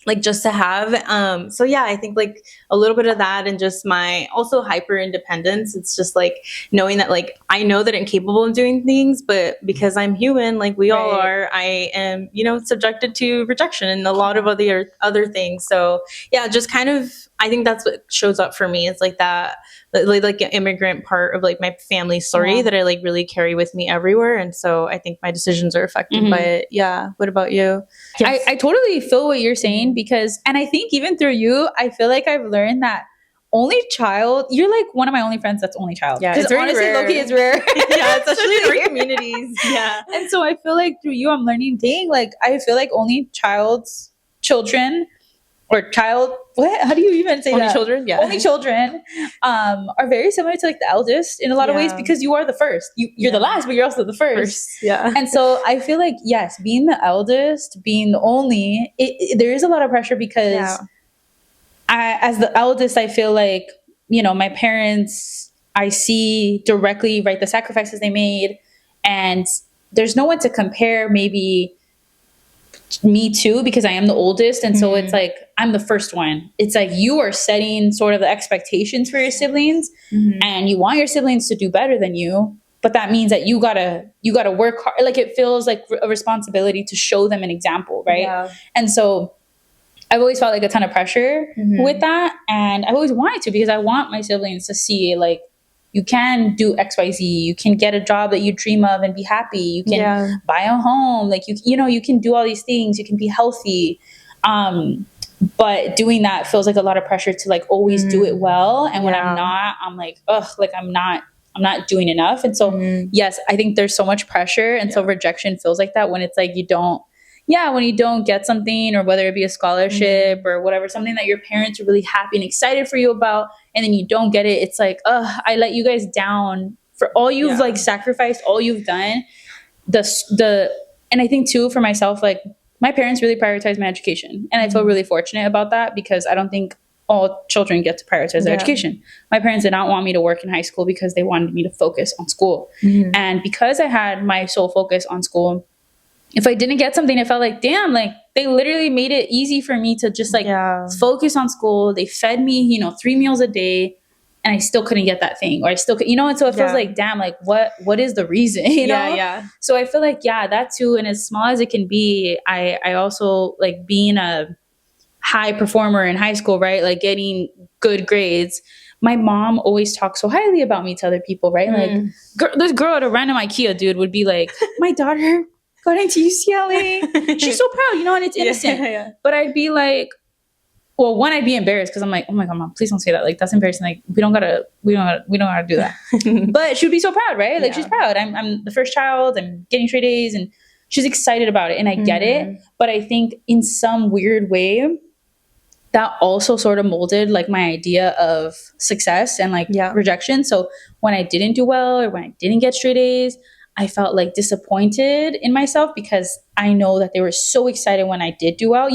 like just to have. So yeah, I think like a little bit of that and just my also hyper independence. It's just like knowing that like, I know that I'm capable of doing things, but because I'm human, like we all are, I am, you know, subjected to rejection and a lot of other things. So yeah, just kind of, I think that's what shows up for me. It's like that, like an immigrant part of like my family story that I like really carry with me everywhere. And so I think my decisions are affected by it. Yeah. What about you? Yes. I totally feel what you're saying because, and I think even through you, I feel like I've learned that only child, you're like one of my only friends that's only child. Yeah, it's honestly, Loki is rare. Yeah, especially in our communities. Yeah. And so I feel like through you, I'm learning, dang, like I feel like only children or child, what? How do you even say Only that? children? Yeah. Only children are very similar to like the eldest in a lot of ways, because you are the first. You're the last, but you're also the first. Yeah. And so I feel like, yes, being the eldest, being the only, there is a lot of pressure, because as the eldest, I feel like, my parents, I see directly, right, the sacrifices they made, and there's no one to compare maybe me to, because I am the oldest. And so it's like, I'm the first one. It's like you are setting sort of the expectations for your siblings, and you want your siblings to do better than you. But that means that you gotta work hard. Like, it feels like a responsibility to show them an example, right? Yeah. And so I've always felt like a ton of pressure with that. And I've always wanted to, because I want my siblings to see, like, you can do XYZ. You can get a job that you dream of and be happy. You can buy a home. Like, you can do all these things. You can be healthy. But doing that feels like a lot of pressure to like always do it well. And when I'm not, I'm like, ugh, like I'm not doing enough. And so, yes, I think there's so much pressure. And so rejection feels like that when it's like when you don't get something, or whether it be a scholarship or whatever, something that your parents are really happy and excited for you about, and then you don't get it. It's like, I let you guys down for all you've like sacrificed, all you've done. And I think too, for myself, like, my parents really prioritized my education. And I feel really fortunate about that, because I don't think all children get to prioritize their education. My parents did not want me to work in high school, because they wanted me to focus on school. And because I had my sole focus on school, if I didn't get something, it felt like, damn, like they literally made it easy for me to just like focus on school. They fed me, 3 meals a day, and I still couldn't get that thing, or I still could, and so it feels like, damn, like what is the reason, So I feel like, that too. And as small as it can be, I also like being a high performer in high school, right? Like getting good grades. My mom always talks so highly about me to other people, right? Like this girl at a random IKEA dude would be like, my daughter got into UCLA. She's so proud, and it's innocent. But I'd be like, well, one, I'd be embarrassed, because I'm like, oh my God, Mom, please don't say that. Like, that's embarrassing. Like, we don't gotta do that. But she would be so proud, right? Like, she's proud. I'm the first child. I'm getting straight A's, and she's excited about it. And I get it. But I think in some weird way, that also sort of molded like my idea of success and like rejection. So when I didn't do well, or when I didn't get straight A's, I felt like disappointed in myself, because I know that they were so excited when I did do well,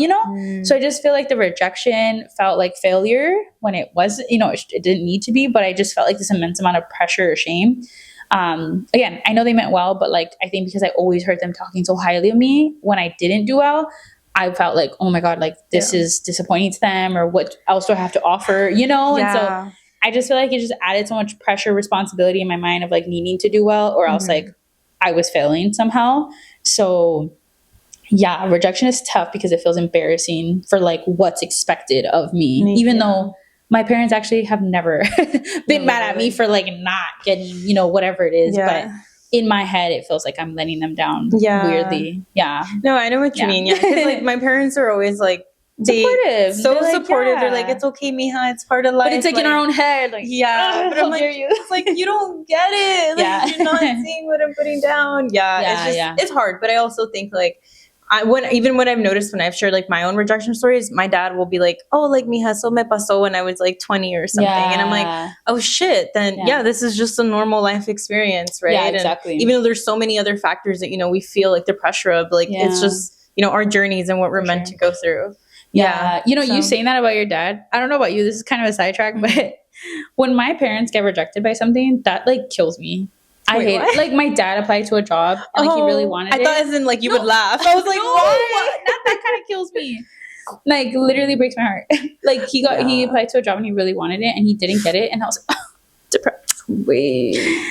So I just feel like the rejection felt like failure when it was, it didn't need to be, but I just felt like this immense amount of pressure or shame. Again, I know they meant well, but like, I think because I always heard them talking so highly of me, when I didn't do well, I felt like, oh my God, like this is disappointing to them, or what else do I have to offer, And so I just feel like it just added so much pressure, responsibility in my mind of like needing to do well, or else like I was failing somehow. So rejection is tough, because it feels embarrassing for like what's expected of me, even though my parents actually have never been mad at me for like not getting, whatever it is. But in my head, it feels like I'm letting them down weirdly. Yeah. No, I know what you mean. Yeah. Because like my parents are always like, supportive. Supportive. They're like, it's okay, mija, it's part of life. But it's like in our own head. Like, but I'm like, it's like, you don't get it. Like, you're not seeing what I'm putting down. It's hard. But I also think like, when I've noticed when I've shared like my own rejection stories, my dad will be like, oh, like, mija, so me pasó when I was like 20 or something. And I'm like, oh shit, then this is just a normal life experience, right? Yeah, exactly. And even though there's so many other factors that, we feel like the pressure of, like, it's just, our journeys and what we're meant to go through. You saying that about your dad, I don't know about you, this is kind of a sidetrack, but when my parents get rejected by something, that like kills me. I hate it. Like, my dad applied to a job and like he really wanted it. I thought as in like you would laugh. I was like, what? That kind of kills me. Like, literally breaks my heart. Like, he applied to a job and he really wanted it and he didn't get it, and I was like, depressed. Wait.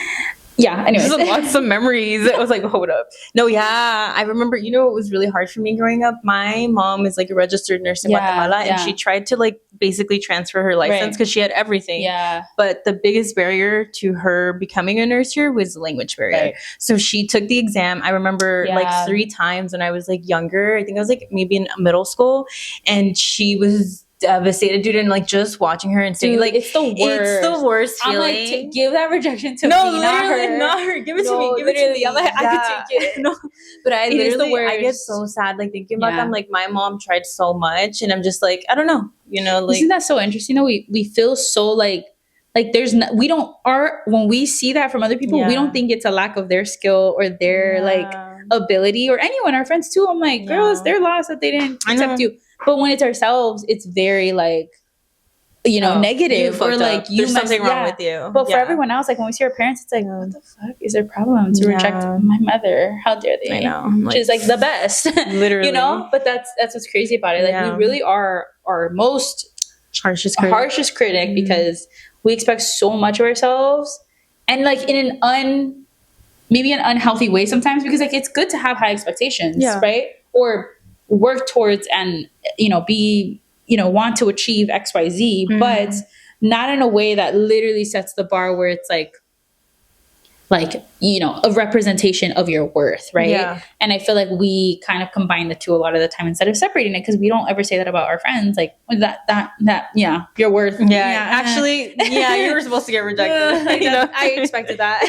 Yeah, anyways. Lots of memories. I was like, hold up. No, I remember, it was really hard for me growing up. My mom is like a registered nurse in Guatemala, and she tried to like basically transfer her license because she had everything. Yeah. But the biggest barrier to her becoming a nurse here was the language barrier. Right. So she took the exam. I remember like 3 times when I was like younger. I think I was like maybe in middle school, and she was devastated, dude. And like just watching her and saying, Dude, like, it's the worst. It's the worst feeling. I'm like, give that rejection to no, me, literally, not her. Give it to me. Give it to me. I'm like, I can take it. No, but I literally, I get worst. so sad, like thinking about them. Like my mom tried so much, and I'm just like, I don't know, you know, like. Isn't that so interesting? Though we feel so like there's no, we don't are when we see that from other people, we don't think it's a lack of their skill or their like ability, or anyone, our friends too. I'm like, girls, they're lost that they didn't accept you. But when it's ourselves, it's very like, you know, negative, or like there's something wrong with you. But for everyone else, like when we see our parents, it's like, what the fuck is their problem to reject my mother? How dare they? I know, she's like the best, literally. You know. But that's what's crazy about it. Like we really are our most harshest critic because we expect so much of ourselves, and like in an maybe an unhealthy way sometimes, because like it's good to have high expectations, right? Or work towards and, you know, be, you know, want to achieve XYZ, but not in a way that literally sets the bar where it's like, you know, a representation of your worth, right? Yeah. And I feel like we kind of combine the two a lot of the time instead of separating it, because we don't ever say that about our friends, like that yeah, your worth. Actually, you were supposed to get rejected. Like you know? I expected that.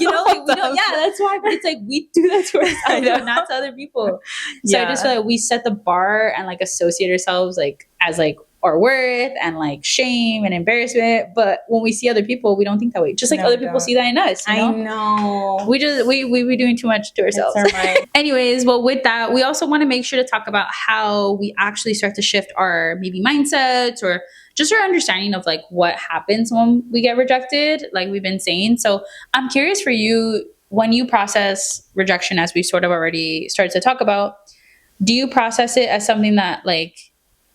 You know, like we don't. Yeah, that's why it's like we do that to ourselves, and not to other people. So I just feel like we set the bar and like associate ourselves like as like our worth and like shame and embarrassment, but when we see other people, we don't think that way. Just like other people see that in us. You know? I know. We be doing too much to ourselves. Anyways, well, with that, we also want to make sure to talk about how we actually start to shift our maybe mindsets, or just our understanding of like what happens when we get rejected, like we've been saying. So I'm curious for you, when you process rejection, as we sort of already started to talk about, do you process it as something that like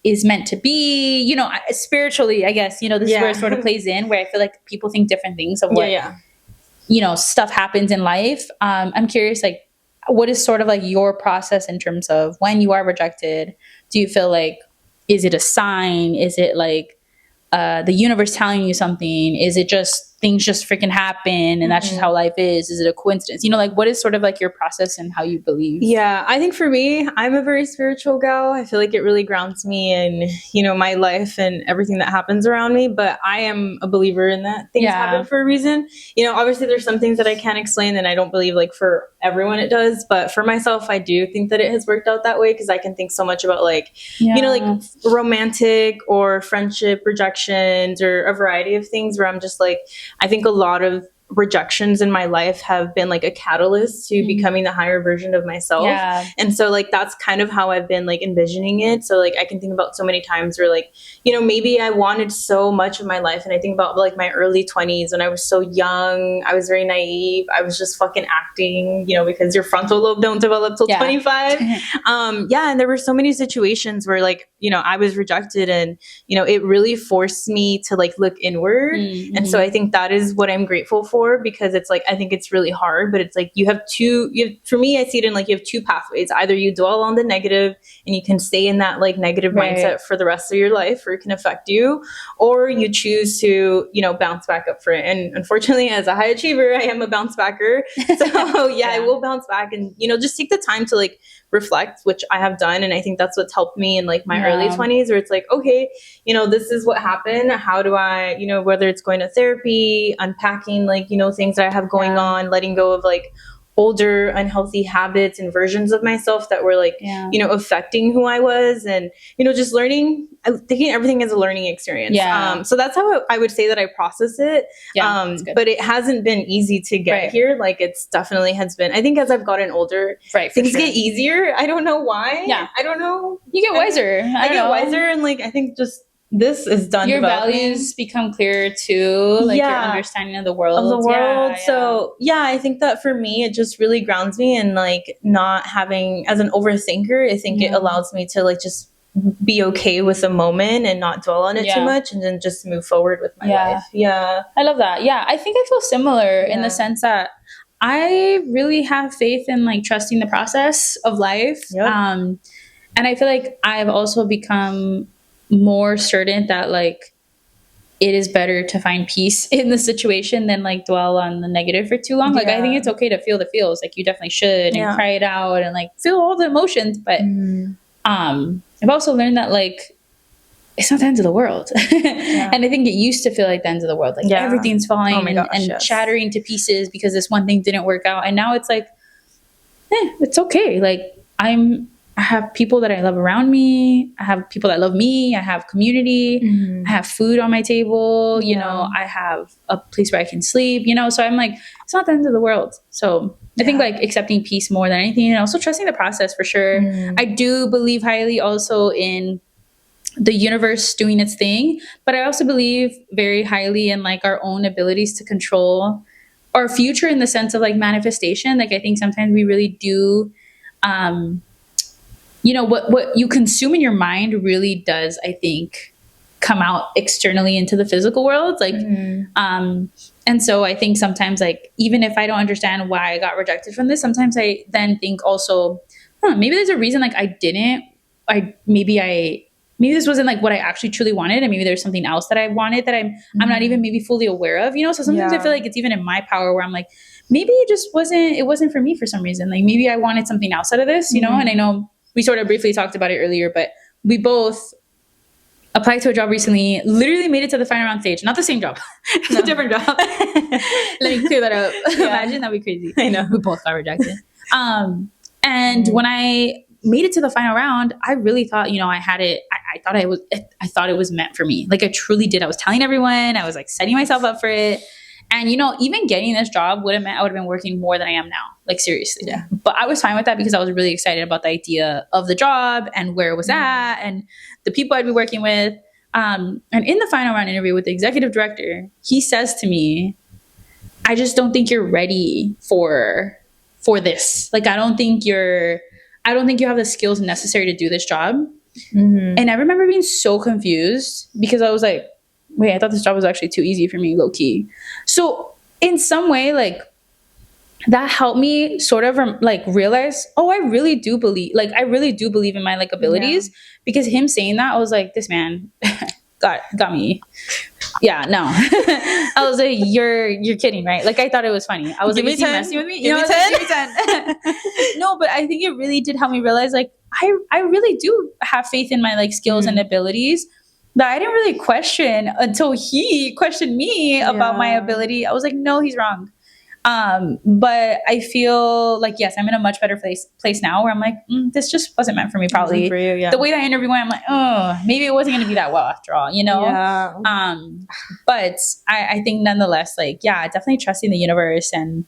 is meant to be, you know, spiritually, I guess, you know, this is where it sort of plays in, where I feel like people think different things of what, you know, stuff happens in life. I'm curious, like, what is sort of like your process in terms of when you are rejected? Do you feel like, is it a sign? Is it like the universe telling you something? Is it just things just freaking happen and that's just how life is? Is it a coincidence? You know, like what is sort of like your process and how you believe? Yeah, I think for me, I'm a very spiritual gal. I feel like it really grounds me in, you know, my life and everything that happens around me. But I am a believer in that things happen for a reason. You know, obviously there's some things that I can't explain, and I don't believe like for everyone it does. But for myself, I do think that it has worked out that way, because I can think so much about like, you know, like romantic or friendship rejections or a variety of things where I'm just like, I think a lot of rejections in my life have been like a catalyst to becoming the higher version of myself. And so like that's kind of how I've been like envisioning it. So like I can think about so many times where like, you know, maybe I wanted so much of my life, and I think about like my early 20s when I was so young, I was very naive, I was just fucking acting, you know, because your frontal lobe don't develop till 25. And there were so many situations where like, you know, I was rejected, and you know, it really forced me to like look inward. And so I think that is what I'm grateful for, because it's like, I think it's really hard, but it's like for me, I see it in like you have two pathways. Either you dwell on the negative and you can stay in that like negative mindset for the rest of your life, or it can affect you, or you choose to, you know, bounce back up for it. And unfortunately, as a high achiever, I am a bounce backer. So I will bounce back, and, you know, just take the time to like reflect, which I have done. And I think that's what's helped me in like my early 20s, where it's like, okay, you know, this is what happened. How do I, you know, whether it's going to therapy, unpacking like, you know, things that I have going on, letting go of like older unhealthy habits and versions of myself that were like, you know, affecting who I was, and, you know, just learning, taking everything as a learning experience. So that's how I would say that I process it. But it hasn't been easy to get here. Like it's definitely has been, I think as I've gotten older, things get easier. I don't know why. I don't know. You get wiser. I get wiser, and like, I think just this is done. Your values become clearer too, like your understanding of the world. So I think that for me, it just really grounds me, and like not having, as an overthinker, I think it allows me to like just be okay with the moment and not dwell on it too much, and then just move forward with my life. I love that. I think I feel similar in the sense that I really have faith in like trusting the process of life. And I feel like I've also become more certain that like it is better to find peace in the situation than like dwell on the negative for too long. Like I think it's okay to feel the feels, like you definitely should, and cry it out and like feel all the emotions, but I've also learned that like it's not the end of the world. And I think it used to feel like the end of the world. Like everything's falling and shattering to pieces because this one thing didn't work out. And now it's like, it's okay. Like I have people that I love around me. I have people that love me. I have community. I have food on my table. You know, I have a place where I can sleep, you know? So I'm like, it's not the end of the world. So I think like accepting peace more than anything, and also trusting the process for sure. I do believe highly also in the universe doing its thing, but I also believe very highly in like our own abilities to control our future in the sense of like manifestation. Like I think sometimes we really do, you know, what you consume in your mind really does, I think, come out externally into the physical world. Like, and so I think sometimes like, even if I don't understand why I got rejected from this, sometimes I then think also, maybe there's a reason like maybe this wasn't like what I actually truly wanted, and maybe there's something else that I wanted that I'm not even maybe fully aware of, you know? So sometimes I feel like it's even in my power where I'm like, maybe it wasn't for me for some reason. Like maybe I wanted something else out of this, you know? And I know we sort of briefly talked about it earlier, but we both applied to a job recently, literally made it to the final round stage. Not the same job. It's a different job. Let me clear that up. Imagine, that'd be crazy. I know. We both got rejected. And when I made it to the final round, I really thought, you know, I had it. I thought it was meant for me. Like I truly did. I was telling everyone, I was like setting myself up for it. And, you know, even getting this job would have meant I would have been working more than I am now. Like seriously. Yeah. But I was fine with that because I was really excited about the idea of the job and where it was at and the people I'd be working with. And in the final round interview with the executive director, he says to me, I just don't think you're ready for this. Like, I don't think you have the skills necessary to do this job. And I remember being so confused because I was like, wait, I thought this job was actually too easy for me, low key. So in some way, like that helped me sort of like realize, oh, I really do believe in my like abilities, because him saying that, I was like, this man got me. Yeah, no. I was like, you're kidding, right? Like I thought it was funny. I was like, is he messing with me? Give me 10. Give me 10. No, but I think it really did help me realize like I really do have faith in my like skills and abilities that I didn't really question until he questioned me about my ability. I was like, no, he's wrong. But I feel like, yes, I'm in a much better place now where I'm like, this just wasn't meant for me, probably. For you, the way that interview went, I'm like, oh, maybe it wasn't going to be that well after all, you know? But I think nonetheless, like, definitely trusting the universe. And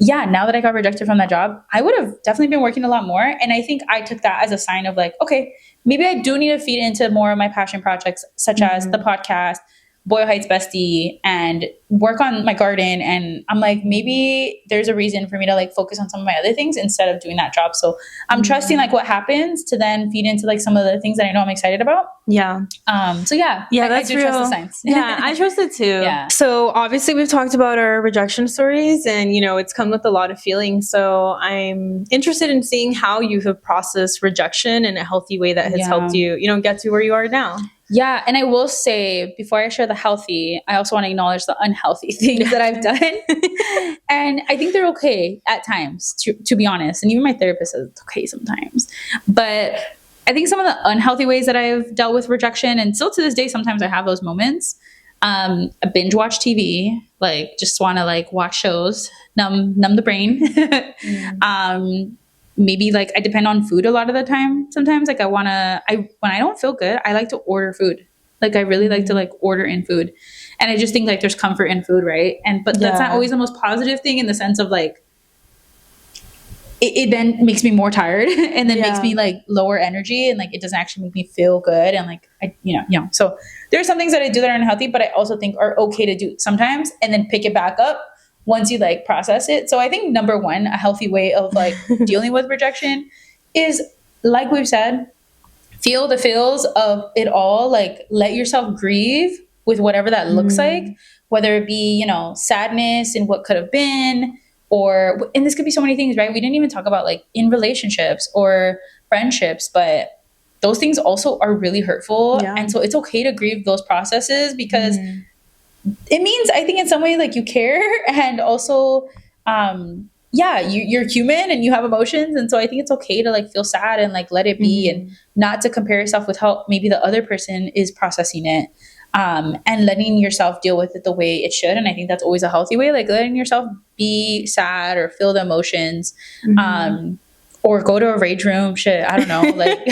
now that I got rejected from that job, I would have definitely been working a lot more. And I think I took that as a sign of like, okay, maybe I do need to feed into more of my passion projects, such as the podcast, Boyle Heights Bestie, and work on my garden. And I'm like, maybe there's a reason for me to like focus on some of my other things instead of doing that job. So I'm trusting like what happens to then feed into like some of the things that I know I'm excited about. Yeah. That's I do real. Trust the signs. Yeah, I trust it too. Yeah. So obviously we've talked about our rejection stories, and you know, it's come with a lot of feelings. So I'm interested in seeing how you have processed rejection in a healthy way that has helped you, you know, get to where you are now. Yeah. And I will say, before I share the healthy, I also want to acknowledge the unhealthy things that I've done. And I think they're okay at times, to be honest. And even my therapist says it's okay sometimes. But I think some of the unhealthy ways that I've dealt with rejection, and still to this day, sometimes I have those moments. I binge watch TV, like just want to like watch shows, numb the brain. Maybe like I depend on food a lot of the time. Sometimes like when I don't feel good, I like to order food. Like I really like to like order in food. And I just think like there's comfort in food, right? But that's not always the most positive thing, in the sense of like, it then makes me more tired and then makes me like lower energy, and like it doesn't actually make me feel good. And like so there are some things that I do that are unhealthy, but I also think are okay to do sometimes, and then pick it back up once you like process it. So I think number one, a healthy way of like dealing with rejection is, like we've said, feel the feels of it all. Like let yourself grieve with whatever that looks like, whether it be, you know, sadness and what could have been, and this could be so many things, right? We didn't even talk about like in relationships or friendships, but those things also are really hurtful. And so it's okay to grieve those processes, because it means, I think in some way, like you care, and also yeah, you're human and you have emotions. And so I think it's okay to like feel sad and like let it be, and not to compare yourself with how maybe the other person is processing it. And letting yourself deal with it the way it should. And I think that's always a healthy way, like letting yourself be sad or feel the emotions, or go to a rage room, shit, I don't know, like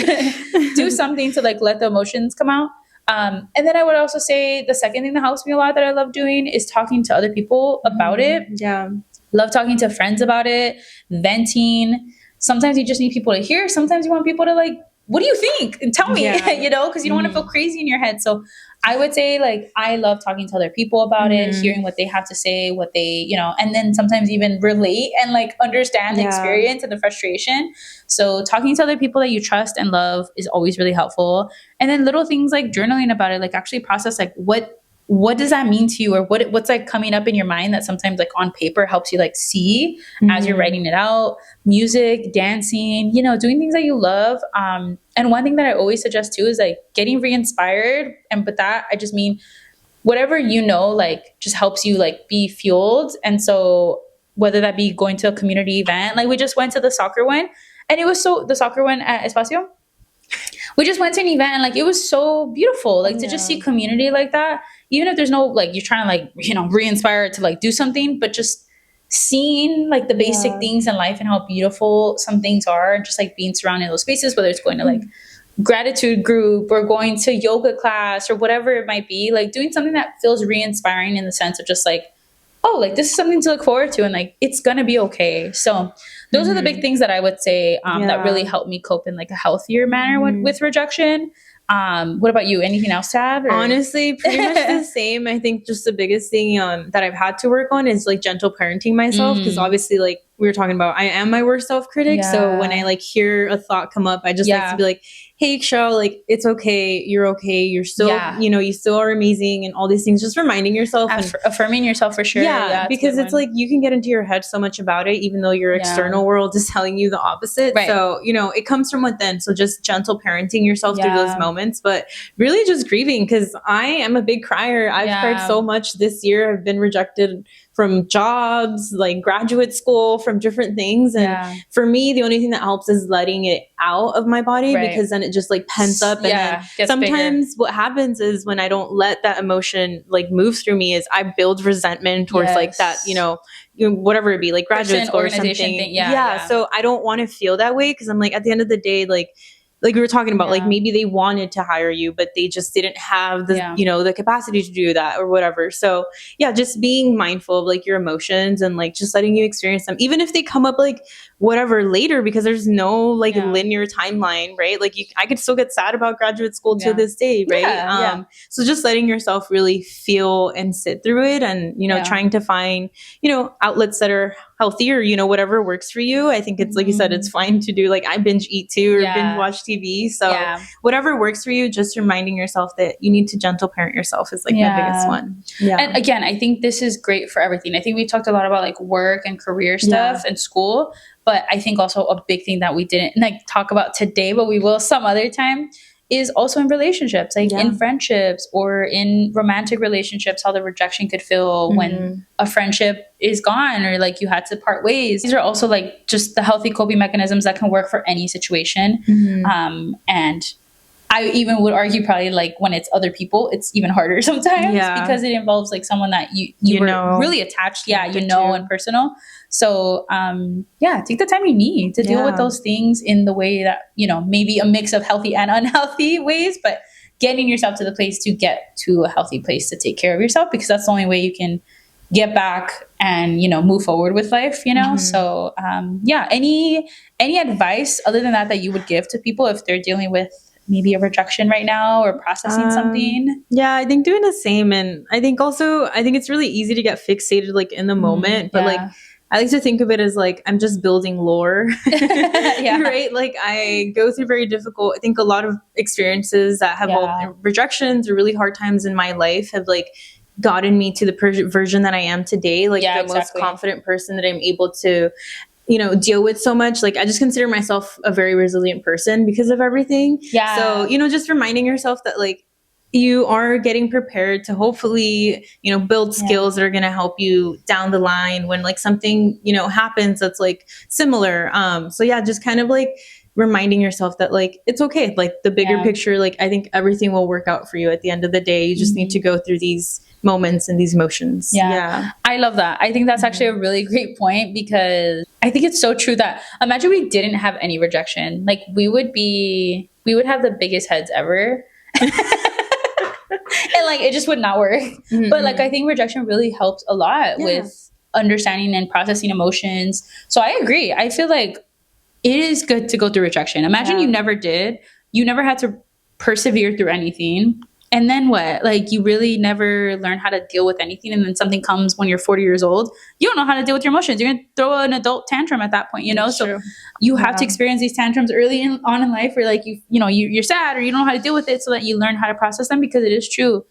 do something to like let the emotions come out. And then I would also say the second thing that helps me a lot that I love doing is talking to other people about it. Yeah. Love talking to friends about it, venting. Sometimes you just need people to hear. Sometimes you want people to like, what do you think? And tell me, you know, because you don't want to feel crazy in your head. So I would say like, I love talking to other people about it, hearing what they have to say, what they, you know, and then sometimes even relate and like understand the experience and the frustration. So talking to other people that you trust and love is always really helpful. And then little things like journaling about it, like actually process like what does that mean to you, or what's like coming up in your mind that sometimes like on paper helps you like see as you're writing it out. Music, dancing, you know, doing things that you love. And one thing that I always suggest too is like getting re-inspired. And with that, I just mean whatever, you know, like just helps you like be fueled. And so whether that be going to a community event, like we just went to the soccer one, and it was the soccer one at Espacio. We just went to an event and like it was so beautiful, like to just see community like that, even if there's no like you're trying to like, you know, re-inspire to like do something, but just seeing like the basic things in life and how beautiful some things are, and just like being surrounded in those spaces, whether it's going to like gratitude group or going to yoga class or whatever it might be, like doing something that feels re-inspiring in the sense of just like, oh, like this is something to look forward to, and like it's gonna be okay. So those are the big things that I would say that really help me cope in like a healthier manner with rejection. What about you? Anything else to add? Or? Honestly, pretty much the same. I think just the biggest thing that I've had to work on is like gentle parenting myself, because obviously like we were talking about, I am my worst self-critic. So when I like hear a thought come up, I just like to be like, hey, Shell, like it's okay. You're still, you know, you still are amazing, and all these things, just reminding yourself and affirming yourself for sure. Yeah, because it's like you can get into your head so much about it, even though your external world is telling you the opposite. Right. So, you know, it comes from within. So just gentle parenting yourself through those moments, but really just grieving, because I am a big crier. I've cried so much this year. I've been rejected from jobs, like graduate school, from different things. And for me, the only thing that helps is letting it out of my body, because then it just like pents up. And then sometimes what happens is when I don't let that emotion like move through me, is I build resentment towards like that, you know, whatever it be, like graduate school or something. So I don't want to feel that way, because I'm like, at the end of the day, like we were talking about, like maybe they wanted to hire you, but they just didn't have the, you know, the capacity to do that or whatever. So just being mindful of like your emotions and like just letting you experience them, even if they come up like whatever later, because there's no like linear timeline, right? Like I could still get sad about graduate school to this day, right? So just letting yourself really feel and sit through it, and, you know, trying to find, you know, outlets that are healthier, you know, whatever works for you. I think it's like you said, it's fine to do, like I binge eat too, or binge watch TV. So whatever works for you, just reminding yourself that you need to gentle parent yourself is like my biggest one. And again, I think this is great for everything. I think we talked a lot about like work and career stuff and school, but I think also a big thing that we didn't like talk about today, but we will some other time, is also in relationships, like in friendships or in romantic relationships, how the rejection could feel when a friendship is gone, or like you had to part ways. These are also like just the healthy coping mechanisms that can work for any situation. And I even would argue probably like when it's other people, it's even harder sometimes because it involves like someone that you were know, really attached, and personal. So, take the time you need to deal with those things in the way that, you know, maybe a mix of healthy and unhealthy ways, but getting yourself to the place to get to a healthy place to take care of yourself, because that's the only way you can get back and, you know, move forward with life, you know? So, any advice other than that you would give to people if they're dealing with maybe a rejection right now or processing something? I think doing the same. And I think it's really easy to get fixated like in the moment, but like, I like to think of it as like, I'm just building lore, right? Like I go through very difficult, I think a lot of experiences that have rejections or really hard times in my life have like gotten me to the version that I am today. Like most confident person that I'm able to, you know, deal with so much. Like I just consider myself a very resilient person because of everything. So, you know, just reminding yourself that like, you are getting prepared to hopefully, build skills that are going to help you down the line when like something, happens that's like similar. So yeah, just kind of like reminding yourself that like it's okay, like the bigger picture, like I think everything will work out for you at the end of the day. You just need to go through these moments and these emotions. I love that. I think that's actually a really great point, because I think it's so true that imagine we didn't have any rejection, like we would have the biggest heads ever. And like it just would not work. But like I think rejection really helps a lot with understanding and processing emotions. So I agree. I feel like it is good to go through rejection. Imagine you never did. You never had to persevere through anything. And then what? Like you really never learn how to deal with anything. And then something comes when you're 40 years old. You don't know how to deal with your emotions. You're going to throw an adult tantrum at that point, That's So true. you have to experience these tantrums early on in life, where like you're sad or you don't know how to deal with it, so that you learn how to process them. Because it is true.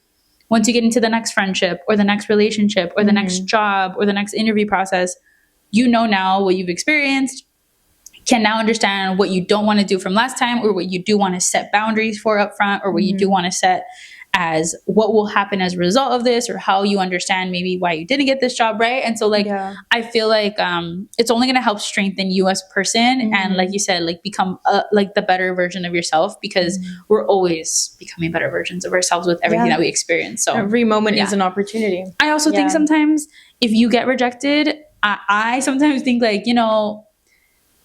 Once you get into the next friendship or the next relationship or the next job or the next interview process, now what you've experienced, can now understand what you don't want to do from last time, or what you do want to set boundaries for up front, or what you do want to set as what will happen as a result of this, or how you understand maybe why you didn't get this job, right? And so like I feel like it's only going to help strengthen you as a person, and like you said, like become like the better version of yourself, because we're always becoming better versions of ourselves with everything that we experience. So every moment is an opportunity. I also think sometimes if you get rejected, I sometimes think like,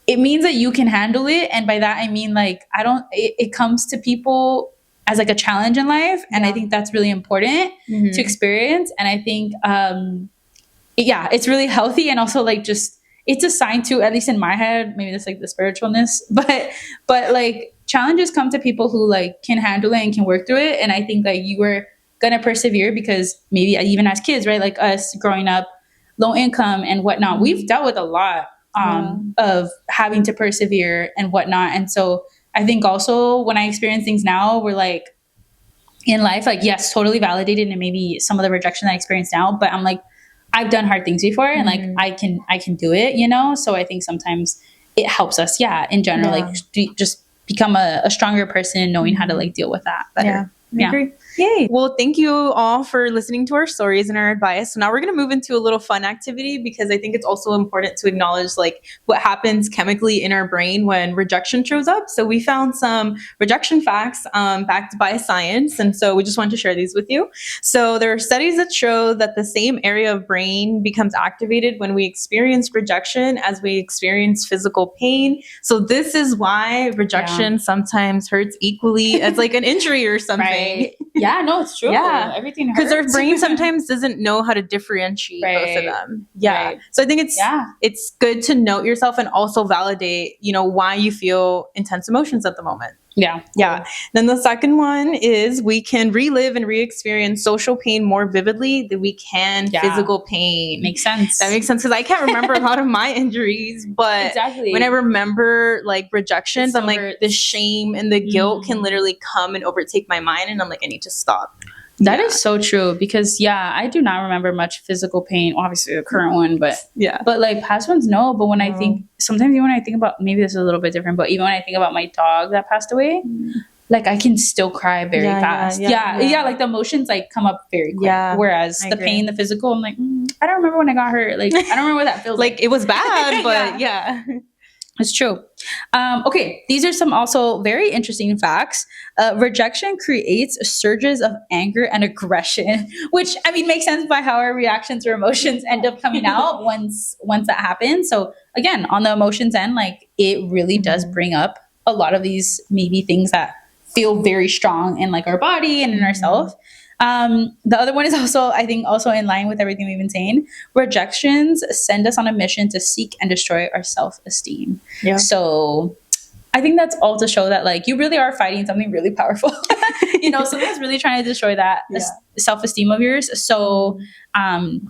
it means that you can handle it. And by that, I mean, like, it comes to people as like a challenge in life. And I think that's really important to experience. And I think, it's really healthy. And also like, just, it's a sign to, at least in my head, maybe that's like the spiritualness, but like challenges come to people who like can handle it and can work through it. And I think like you were going to persevere, because maybe even as kids, right? Like us growing up, low income and whatnot, we've dealt with a lot of having to persevere and whatnot. And so I think also when I experience things now, we're like in life, like, yes, totally validated and maybe some of the rejection I experience now, but I'm like, I've done hard things before and like, I can do it, So I think sometimes it helps us, in general, like just become a stronger person, knowing how to like deal with that better. I agree. Yay. Well, thank you all for listening to our stories and our advice. So now we're going to move into a little fun activity, because I think it's also important to acknowledge like what happens chemically in our brain when rejection shows up. So we found some rejection facts backed by science. And so we just wanted to share these with you. So there are studies that show that the same area of brain becomes activated when we experience rejection as we experience physical pain. So this is why rejection sometimes hurts equally as like an injury or something. Right. Yeah, no, it's true. Yeah. Everything hurts. Because our brain sometimes doesn't know how to differentiate both of them. Yeah. Right. So I think it's good to note yourself and also validate, why you feel intense emotions at the moment. Yeah. Yeah. Then the second one is we can relive and re-experience social pain more vividly than we can physical pain. Makes sense. That makes sense, because I can't remember a lot of my injuries, but when I remember like rejections, I'm like the shame and the guilt can literally come and overtake my mind, and I'm like, I need to stop. That is so true, because I do not remember much physical pain, obviously the current one, but like past ones, no. But when I think, sometimes even when I think about, maybe this is a little bit different, but even when I think about my dog that passed away, like I can still cry very fast. Yeah, like the emotions like come up very quick. Whereas the pain, the physical, I'm like, I don't remember when I got hurt. Like I don't remember what that feels like. It was bad, but It's true. Okay, these are some also very interesting facts. Rejection creates surges of anger and aggression, which I mean makes sense by how our reactions or emotions end up coming out once that happens. So again, on the emotions end, like it really does bring up a lot of these maybe things that feel very strong in like our body and in ourselves. The other one is also, I think, also in line with everything we've been saying. Rejections send us on a mission to seek and destroy our self-esteem. Yeah. So I think that's all to show that like you really are fighting something really powerful. Something's really trying to destroy that self-esteem of yours. So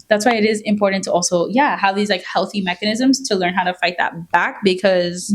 that's why it is important to also, have these like healthy mechanisms to learn how to fight that back, because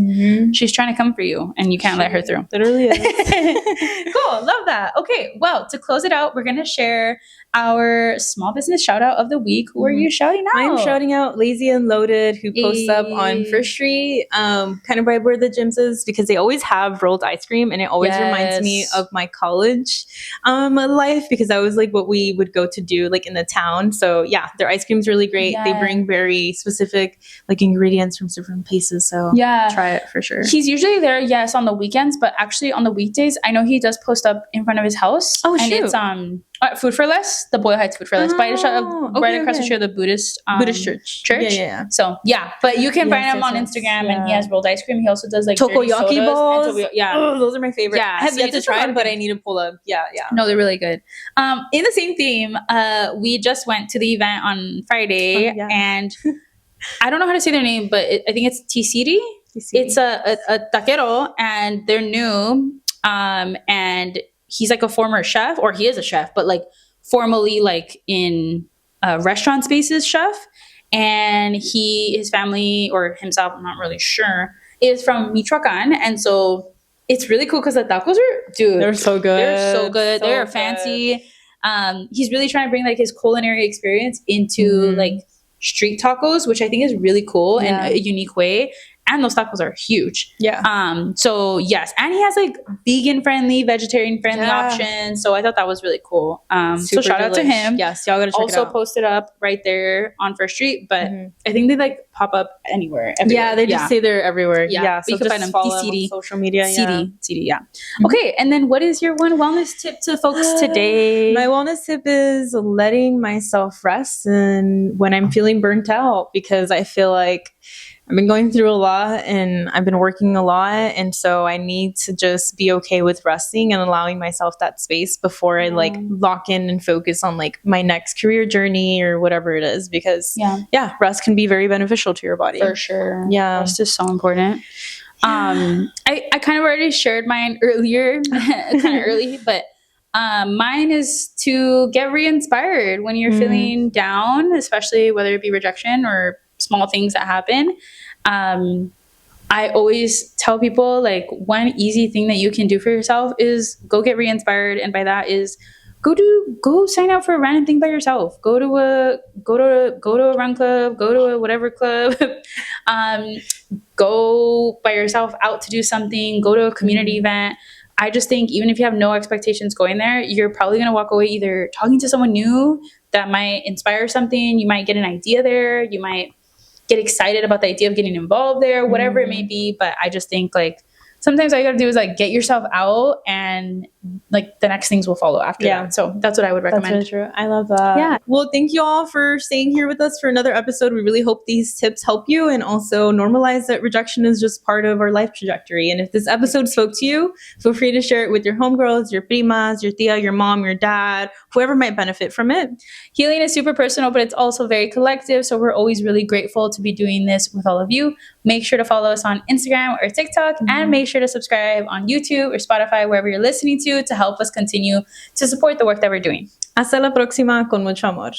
she's trying to come for you and you can't let her through. Literally is. Cool. Love that. Okay. Well, to close it out, we're going to share our small business shout out of the week. Who are you shouting out? I'm shouting out Lazy and Loaded, who posts up on First Street, kind of right where the gyms is, because they always have rolled ice cream, and it always reminds me of my college life, because that was like what we would go to do like in the town. So yeah, their ice cream's really great. They bring very specific like ingredients from different places. So try it for sure. He's usually there, yes, on the weekends, but actually on the weekdays, I know he does post up in front of his house. Oh, and shoot. It's Food for Less, the Boyle Heights Food for Less, right across the street of the Buddhist church. Yeah. So but you can find him on Instagram, and he has rolled ice cream. He also does like takoyaki balls. Those are my favorite. Yeah, I have yet to try them, but I need to pull up. Yeah. No, they're really good. In the same theme, we just went to the event on Friday, and I don't know how to say their name, but I think it's Tisiri. It's a taquero, and they're new. And he's like a former chef, or he is a chef, but like formally like in restaurant spaces chef. And his family, or himself, I'm not really sure, is from Michoacan. And so it's really cool because the tacos they're so good. They're so good. They're fancy. He's really trying to bring like his culinary experience into like street tacos, which I think is really cool in a unique way. And those tacos are huge. So yes, and he has like vegan friendly, vegetarian friendly options. So I thought that was really cool. So shout out to him. Yes, y'all gotta check it out. Also posted up right there on First Street, but I think they like pop up anywhere. Yeah, they just say they're everywhere. So you can find them on social media. CD. Okay, and then what is your one wellness tip to folks today? My wellness tip is letting myself rest and when I'm feeling burnt out, because I feel like I've been going through a lot and I've been working a lot. And so I need to just be okay with resting and allowing myself that space before I like lock in and focus on like my next career journey or whatever it is. Because rest can be very beneficial to your body. For sure. Yeah. Rest is so important. I kind of already shared mine earlier, kind of early, but mine is to get re-inspired when you're feeling down, especially whether it be rejection or small things that happen. I always tell people like one easy thing that you can do for yourself is go get re-inspired, and by that is go sign out for a random thing by yourself. Go to a run club, go to a whatever club. Go by yourself out to do something. Go to a community event. I just think even if you have no expectations going there, you're probably going to walk away either talking to someone new that might inspire something. You might get an idea there. You might get excited about the idea of getting involved there, whatever it may be. But I just think like sometimes all you gotta do is like get yourself out, and like the next things will follow after that. So that's what I would recommend. That's really true. I love that. Yeah. Well, thank you all for staying here with us for another episode. We really hope these tips help you and also normalize that rejection is just part of our life trajectory. And if this episode spoke to you, feel free to share it with your homegirls, your primas, your tia, your mom, your dad, whoever might benefit from it. Healing is super personal, but it's also very collective. So we're always really grateful to be doing this with all of you. Make sure to follow us on Instagram or TikTok, and make sure to subscribe on YouTube or Spotify, wherever you're listening to help us continue to support the work that we're doing. Hasta la próxima, con mucho amor.